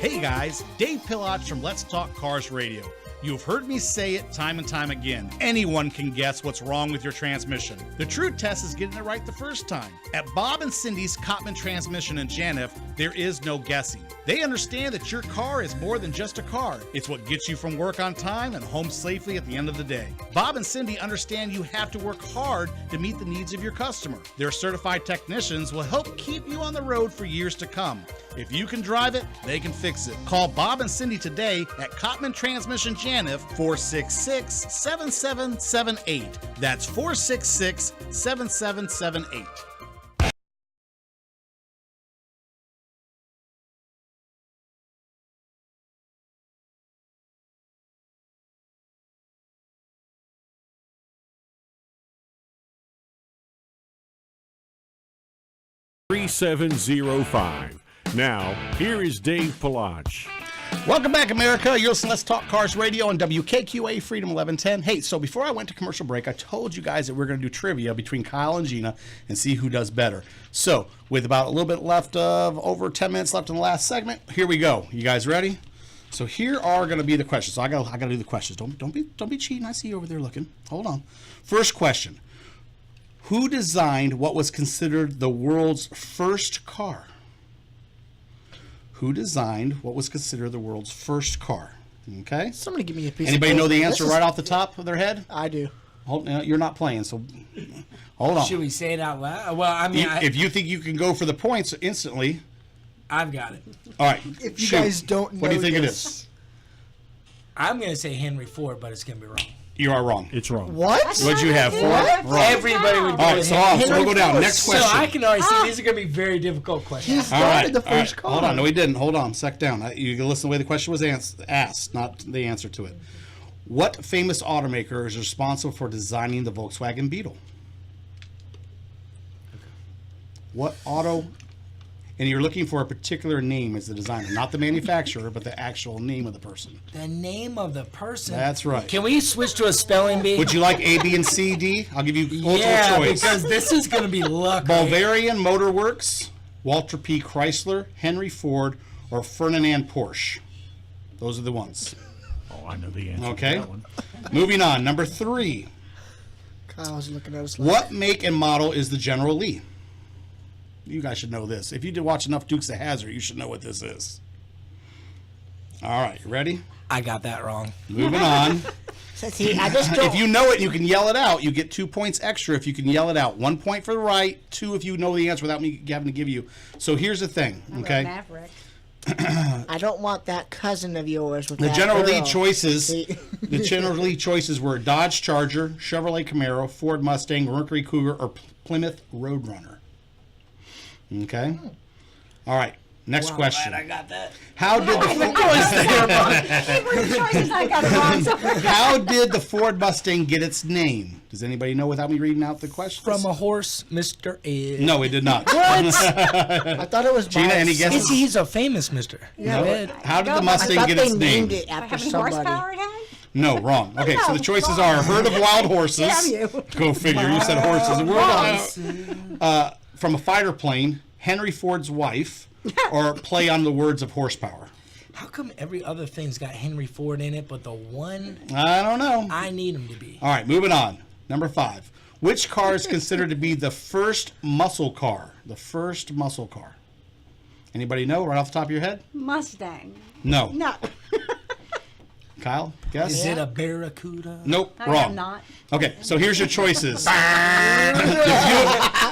Speaker 2: Hey guys, Dave Pilach from Let's Talk Cars Radio. You've heard me say it time and time again. Anyone can guess what's wrong with your transmission. The true test is getting it right the first time. At Bob and Cindy's Cotman Transmission in Janif, There is no guessing. They understand that your car is more than just a car. It's what gets you from work on time and home safely at the end of the day. Bob and Cindy understand you have to work hard to meet the needs of your customer. Their certified technicians will help keep you on the road for years to come. If you can drive it, they can fix it. Call Bob and Cindy today at Cottman Transmission Janiff, 466-7778. That's 466-7778.
Speaker 1: $3705. Now, here is Dave Palach.
Speaker 2: Welcome back, America. You're listening to Let's Talk Cars Radio on WKQA Freedom 1110. Hey, so before I went to commercial break, I told you guys that we're going to do trivia between Kyle and Gina and see who does better. So, with about a little bit left of over 10 minutes left in the last segment, here we go. You guys ready? So here are going to be the questions. So I got to do the questions. Don't be cheating. I see you over there looking. Hold on. First question. Who designed what was considered the world's first car? Who designed what was considered the world's first car? Okay.
Speaker 3: Somebody give me a piece.
Speaker 2: Anybody
Speaker 3: of
Speaker 2: know the
Speaker 3: paper.
Speaker 2: answer right off the top of their head?
Speaker 3: I do.
Speaker 2: Hold, you're not playing, so hold on.
Speaker 5: Should we say it out loud? Well, I mean,
Speaker 2: If you think you can go for the points instantly,
Speaker 5: I've got it.
Speaker 2: all right.
Speaker 3: If you
Speaker 2: shoot.
Speaker 3: guys don't know
Speaker 2: what do you think it
Speaker 3: this.
Speaker 2: is?
Speaker 5: I'm going to say Henry Ford, but it's going to be wrong.
Speaker 2: You are wrong.
Speaker 1: It's wrong.
Speaker 3: What?
Speaker 2: What'd you have? 4? Wrong.
Speaker 5: Everybody would go
Speaker 2: All right,
Speaker 5: with
Speaker 2: so,
Speaker 5: Henry.
Speaker 2: so we'll go down. Next
Speaker 5: So
Speaker 2: question.
Speaker 5: I can already see these are going to be very difficult questions.
Speaker 3: He
Speaker 2: All right.
Speaker 3: started the
Speaker 2: all right.
Speaker 3: first car.
Speaker 2: Hold on. No, he didn't. Hold on. Sec down. You can listen to the way the question was asked, not the answer to it. What famous automaker is responsible for designing the Volkswagen Beetle? What auto... And you're looking for a particular name as the designer, not the manufacturer, but the actual name of the person.
Speaker 5: The name of the person.
Speaker 2: That's right.
Speaker 5: Can we switch to a spelling bee?
Speaker 2: Would you like A, B, and C, D? I'll give you multiple
Speaker 5: yeah,
Speaker 2: choice.
Speaker 5: because this is going to be luck.
Speaker 2: Bavarian Motor Works, Walter P. Chrysler, Henry Ford, or Ferdinand Porsche. Those are the ones.
Speaker 1: Oh, I know the answer
Speaker 2: Okay.
Speaker 1: to that one.
Speaker 2: Moving on. Number 3.
Speaker 3: Kyle's looking at us.
Speaker 2: What make and model is the General Lee? You guys should know this. If you did watch enough Dukes of Hazzard, you should know what this is. All right, you ready?
Speaker 5: I got that wrong.
Speaker 2: Moving on.
Speaker 3: See, I just don't.
Speaker 2: If you know it, you can yell it out. You get 2 points extra if you can yell it out. 1 point for the right, 2 if you know the answer without me having to give you. So here's the thing, okay?
Speaker 4: Maverick.
Speaker 3: I don't want that cousin of yours with
Speaker 2: The
Speaker 3: that
Speaker 2: General Lee
Speaker 3: girl.
Speaker 2: choices.
Speaker 3: See?
Speaker 2: The General Lee choices were Dodge Charger, Chevrolet Camaro, Ford Mustang, Mercury Cougar, or Plymouth Roadrunner. Okay. All right. Next question.
Speaker 5: Glad I got that.
Speaker 2: How did the
Speaker 4: Choices, I got it wrong. So
Speaker 2: How did the Ford Mustang get its name? Does anybody know without me reading out the question?
Speaker 5: From a horse, Mr. Ed.
Speaker 2: No, it did not.
Speaker 3: I thought it was
Speaker 2: Gina,
Speaker 3: by
Speaker 2: any
Speaker 3: itself.
Speaker 2: guesses?
Speaker 5: He's a famous Mr.
Speaker 3: Yeah,
Speaker 5: Ed.
Speaker 2: How did the
Speaker 3: I
Speaker 2: Mustang
Speaker 3: thought
Speaker 2: get
Speaker 3: they
Speaker 2: its name?
Speaker 3: named it
Speaker 4: how
Speaker 3: after
Speaker 4: many
Speaker 3: somebody.
Speaker 4: horsepower it had?
Speaker 2: No, wrong. Okay, so the choices are a herd of wild horses.
Speaker 4: Damn you.
Speaker 2: Go figure. You said horses. From a fighter plane, Henry Ford's wife, or play on the words of horsepower.
Speaker 5: How come every other thing's got Henry Ford in it, but the one
Speaker 2: I don't know.
Speaker 5: I need him to be?
Speaker 2: All right, moving on. Number 5. Which car is considered to be the first muscle car? The first muscle car. Anybody know right off the top of your head?
Speaker 4: Mustang.
Speaker 2: No.
Speaker 4: No.
Speaker 2: Kyle, guess?
Speaker 5: Is it a Barracuda?
Speaker 2: Nope,
Speaker 4: I
Speaker 2: wrong.
Speaker 4: am not.
Speaker 2: Okay, so here's your choices.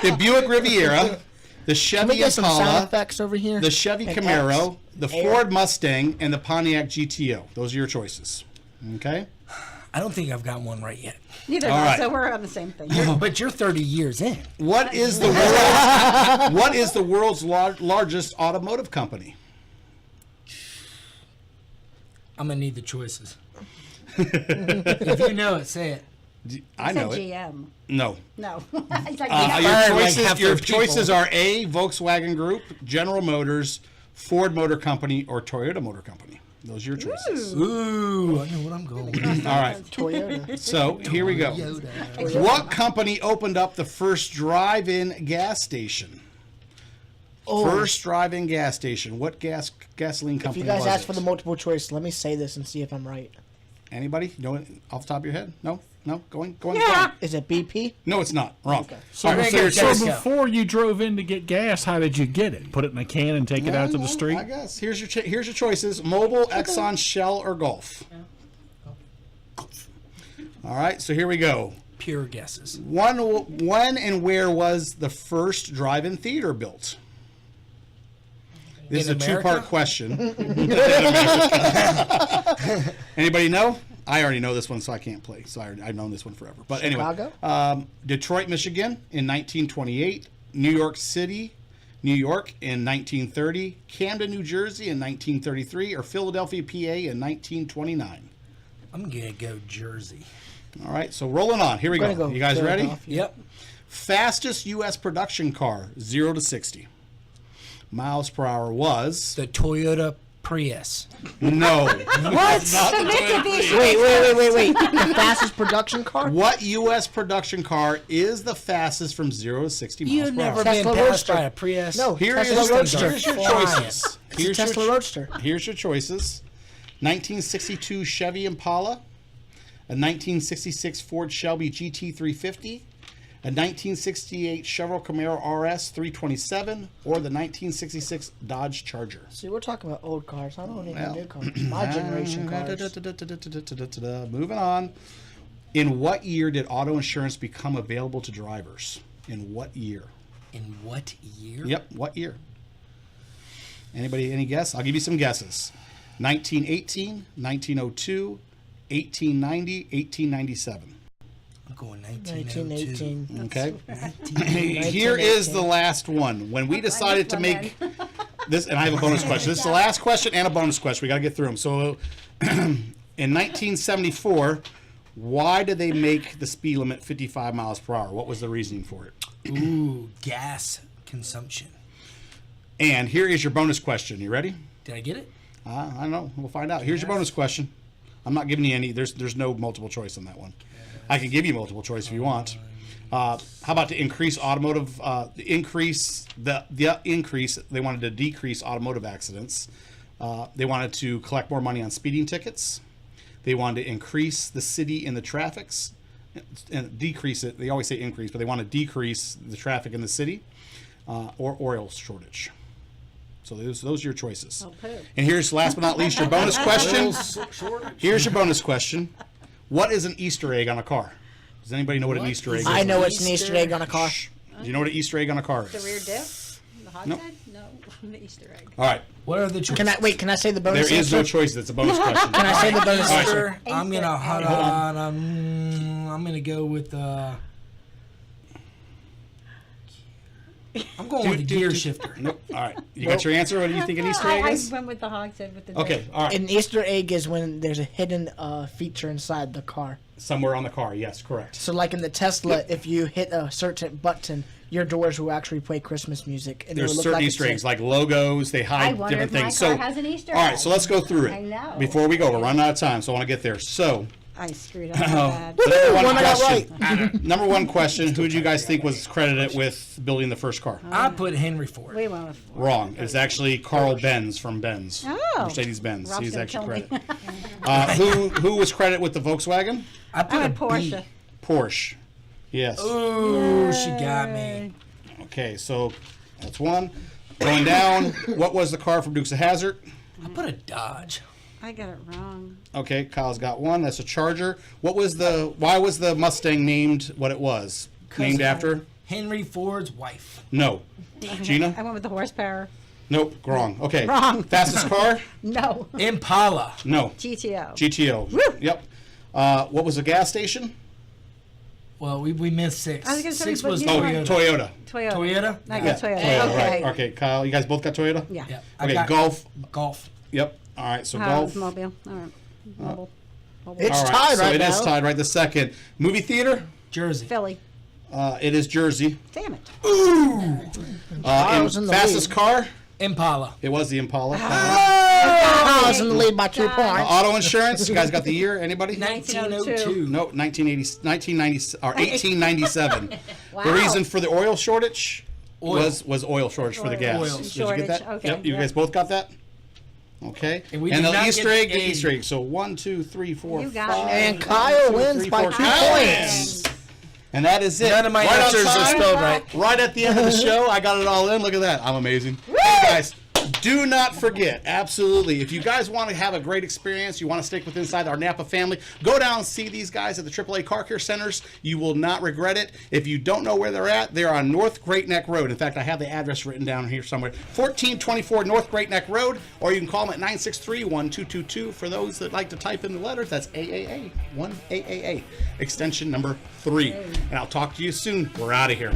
Speaker 2: the Buick Riviera, the
Speaker 3: Can we
Speaker 2: Chevy
Speaker 3: get some sound
Speaker 2: Impala,
Speaker 3: effects over here?
Speaker 2: the Chevy
Speaker 3: And
Speaker 2: Camaro,
Speaker 3: X.
Speaker 2: the Ford Mustang, and the Pontiac GTO. Those are your choices. Okay?
Speaker 5: I don't think I've got one right yet.
Speaker 4: Neither of
Speaker 2: All
Speaker 4: us,
Speaker 2: right.
Speaker 4: so we're on the same thing.
Speaker 5: But you're 30 years in.
Speaker 2: What is the world's largest automotive company?
Speaker 5: I'm going to need the choices. If you know it, say it.
Speaker 2: I know it.
Speaker 4: GM.
Speaker 2: No.
Speaker 4: No. It's like,
Speaker 2: Your
Speaker 5: half
Speaker 2: choices
Speaker 5: their
Speaker 2: are A, Volkswagen Group, General Motors, Ford Motor Company, or Toyota Motor Company. Those are your choices.
Speaker 5: Ooh, I know what I'm going with.
Speaker 2: All right.
Speaker 3: Toyota.
Speaker 2: So here we go. What company opened up the first drive-in gas station? First drive-in gas station. What gasoline
Speaker 3: If
Speaker 2: company
Speaker 3: you guys
Speaker 2: was
Speaker 3: ask
Speaker 2: it?
Speaker 3: for the multiple choice, let me say this and see if I'm right.
Speaker 2: Anybody? Know it off the top of your head? No? Going?
Speaker 3: Is it BP?
Speaker 2: No, it's not. Wrong.
Speaker 1: So,
Speaker 2: All right, so
Speaker 5: Let's
Speaker 1: so
Speaker 5: go.
Speaker 1: before you drove in to get gas, how did you get it? Put it in a can and take it out to the street?
Speaker 2: I guess. Here's your choices: Mobil, Exxon, Shell, or Gulf. All right, so here we go.
Speaker 5: Pure guesses.
Speaker 2: When and where was the first drive-in theater built? This
Speaker 5: In
Speaker 2: is a
Speaker 5: America?
Speaker 2: two-part question. Anybody know? I already know this one, so I can't play. So I've known this one forever. But
Speaker 3: Chicago?
Speaker 2: anyway, Detroit, Michigan in 1928, New York City, New York in 1930, Camden, New Jersey in 1933, or Philadelphia, PA in 1929.
Speaker 5: I'm gonna go Jersey.
Speaker 2: All right, so rolling on. Here we
Speaker 3: I'm
Speaker 2: go.
Speaker 3: gonna go
Speaker 2: You guys ready?
Speaker 3: Philadelphia.
Speaker 5: Yep.
Speaker 2: Fastest U.S. production car, 0 to 60 miles per hour was
Speaker 5: The Toyota Prius.
Speaker 2: no.
Speaker 3: What?
Speaker 2: Not the Toyota Prius.
Speaker 3: Wait. The fastest production car?
Speaker 2: What U.S. production car is the fastest from 0 to 60 miles
Speaker 5: You've
Speaker 2: per
Speaker 5: never
Speaker 2: hour?
Speaker 5: been
Speaker 3: Tesla
Speaker 5: passed
Speaker 3: Roadster.
Speaker 5: by a Prius?
Speaker 3: No,
Speaker 2: Here
Speaker 3: Tesla
Speaker 2: is-
Speaker 3: Roadster.
Speaker 2: Here's your
Speaker 5: Flying.
Speaker 2: choices. Here's your
Speaker 3: Tesla Roadster.
Speaker 2: Here's your choices. 1962 Chevy Impala, a 1966 Ford Shelby GT350, a 1968 Chevrolet Camaro RS 327, or the 1966 Dodge Charger.
Speaker 3: See, we're talking about old cars. I don't even
Speaker 2: Well,
Speaker 3: new cars. My generation cars.
Speaker 2: Moving on. In what year did auto insurance become available to drivers? In what year?
Speaker 5: In what year?
Speaker 2: Yep, what year? Anybody, any guess? I'll give you some guesses. 1918, 1902, 1890, 1897.
Speaker 5: I'm going 1902.
Speaker 3: 1918.
Speaker 2: Okay. Here is the last one. When we decided to make this, and I have a bonus question. This is the last question and a bonus question. We got to get through them. So, in 1974, why did they make the speed limit 55 miles per hour? What was the reasoning for it?
Speaker 5: Ooh, gas consumption.
Speaker 2: And here is your bonus question. You ready?
Speaker 5: Did I get it?
Speaker 2: I don't know. We'll find out. Here's your bonus question. I'm not giving you any. There's no multiple choice on that one. I can give you multiple choice if you want. How about to increase automotive? Increase. They wanted to decrease automotive accidents. They wanted to collect more money on speeding tickets. They wanted to increase the city in the traffics and decrease it. They always say increase, but they want to decrease the traffic in the city, or oil shortage. So those are your choices. And here's, last but not least, your bonus question. Here's your bonus question. What is an Easter egg on a car? Does anybody know what an Easter egg is?
Speaker 3: I know what's an Easter egg on a car.
Speaker 2: Shh. Do you know what an Easter egg on a car
Speaker 4: The
Speaker 2: is?
Speaker 4: rear diff? The hot
Speaker 2: Nope.
Speaker 4: side? No, the Easter egg.
Speaker 2: All right.
Speaker 5: What are the choices?
Speaker 3: Can I say the bonus
Speaker 2: There is no
Speaker 3: answer?
Speaker 2: choice. It's a bonus question.
Speaker 3: Can I say the bonus
Speaker 2: All right.
Speaker 3: answer?
Speaker 5: I'm gonna hold on. I'm gonna go with. I'm going with the gear shifter.
Speaker 2: Nope. All right. You got your answer? What do you think an Easter egg
Speaker 4: I
Speaker 2: is?
Speaker 4: went with the hogshead with the
Speaker 2: Okay. All right.
Speaker 3: An Easter egg is when there's a hidden feature inside the car.
Speaker 2: Somewhere on the car. Yes, correct.
Speaker 3: So, like in the Tesla, if you hit a certain button, your doors will actually play Christmas music. And
Speaker 2: There's
Speaker 3: it'll look
Speaker 2: certain
Speaker 3: like
Speaker 2: Easter
Speaker 3: it's
Speaker 2: eggs, like logos. They
Speaker 4: I
Speaker 2: hide
Speaker 4: wonder
Speaker 2: different
Speaker 4: if my
Speaker 2: things.
Speaker 4: car
Speaker 2: So,
Speaker 4: has an Easter
Speaker 2: all right.
Speaker 4: egg.
Speaker 2: So let's go through it.
Speaker 4: I know.
Speaker 2: Before we go, we're running out of time, so I want to get there. So,
Speaker 4: I screwed up so bad.
Speaker 2: the number one
Speaker 3: one I got
Speaker 2: question. Number one question: who do you guys think was credited with building the first car?
Speaker 5: I put Henry Ford.
Speaker 4: We went with four.
Speaker 2: Wrong. It's actually Carl Benz from Benz.
Speaker 4: Oh.
Speaker 2: Mercedes-Benz.
Speaker 4: Rob's
Speaker 2: He's
Speaker 4: gonna
Speaker 2: actually
Speaker 4: kill me.
Speaker 2: credited. Who was credited with the Volkswagen?
Speaker 5: I put
Speaker 4: I
Speaker 5: a
Speaker 4: went Porsche.
Speaker 5: B.
Speaker 2: Porsche. Yes.
Speaker 5: Ooh, she got me.
Speaker 2: Okay, so that's one. Going down, what was the car from Dukes of Hazzard?
Speaker 5: I put a Dodge.
Speaker 4: I got it wrong.
Speaker 2: Okay, Kyle's got one. That's a Charger. Why was the Mustang named what it was? Named after?
Speaker 5: Henry Ford's wife.
Speaker 2: No. Gina?
Speaker 4: I went with the horsepower.
Speaker 2: Nope, wrong. Okay.
Speaker 4: Wrong.
Speaker 2: Fastest car?
Speaker 4: No.
Speaker 5: Impala.
Speaker 2: No.
Speaker 4: GTO.
Speaker 2: GTO. Yep. What was the gas station?
Speaker 5: Well, we missed 6.
Speaker 4: I was gonna say
Speaker 5: 6
Speaker 4: we
Speaker 5: was
Speaker 4: put
Speaker 2: Oh,
Speaker 4: you
Speaker 5: Toyota.
Speaker 2: Toyota.
Speaker 4: Toyota.
Speaker 5: Toyota?
Speaker 4: I got
Speaker 2: Yeah,
Speaker 4: Toyota.
Speaker 2: Toyota,
Speaker 4: Okay.
Speaker 2: right. Okay, Kyle, you guys both got Toyota?
Speaker 4: Yeah.
Speaker 5: Yeah. I
Speaker 2: Okay,
Speaker 5: got
Speaker 2: Golf.
Speaker 5: Golf.
Speaker 2: Yep. All right, so
Speaker 4: Oh,
Speaker 2: Golf.
Speaker 4: Mobile. All right. Mobile.
Speaker 3: It's
Speaker 2: All right,
Speaker 3: tied
Speaker 2: so
Speaker 3: right
Speaker 2: it
Speaker 3: now.
Speaker 2: is tied right this second. Movie theater?
Speaker 5: Jersey.
Speaker 4: Philly.
Speaker 2: It is Jersey.
Speaker 4: Damn it.
Speaker 2: And
Speaker 3: was in the
Speaker 2: fastest
Speaker 3: lead.
Speaker 2: car?
Speaker 5: Impala.
Speaker 2: It was the Impala.
Speaker 3: I was in the lead by 2 points.
Speaker 2: Auto insurance? You guys got the year? Anybody?
Speaker 5: 1902.
Speaker 2: No, 1990 or 1897. The reason for the oil shortage
Speaker 5: Oil.
Speaker 2: was oil shortage for the gas.
Speaker 5: Oil.
Speaker 2: Did you get that?
Speaker 4: Shortage, okay,
Speaker 2: Yep. You
Speaker 4: yeah.
Speaker 2: guys both got that? Okay,
Speaker 5: And we do
Speaker 2: the
Speaker 5: not
Speaker 2: Easter
Speaker 5: get
Speaker 2: egg, the
Speaker 5: a-
Speaker 2: Easter egg. So 1, 2, 3, 4,
Speaker 4: You got
Speaker 2: 5.
Speaker 4: it.
Speaker 3: And Kyle wins by 2 points.
Speaker 2: And that is it.
Speaker 5: None of my
Speaker 2: Right on
Speaker 5: answers are
Speaker 2: time,
Speaker 5: spelled right.
Speaker 2: Right at the end of the show, I got it all in. Look at that. I'm amazing. Hey, guys, do not forget, absolutely, if you guys want to have a great experience, you want to stick with inside our Napa family, go down and see these guys at the AAA Car Care Centers. You will not regret it. If you don't know where they're at, they're on North Great Neck Road. In fact, I have the address written down here somewhere. 1424 North Great Neck Road, or you can call them at 963-1222. For those that like to type in the letters, that's AAA, 1AAA, extension number 3. And I'll talk to you soon. We're out of here.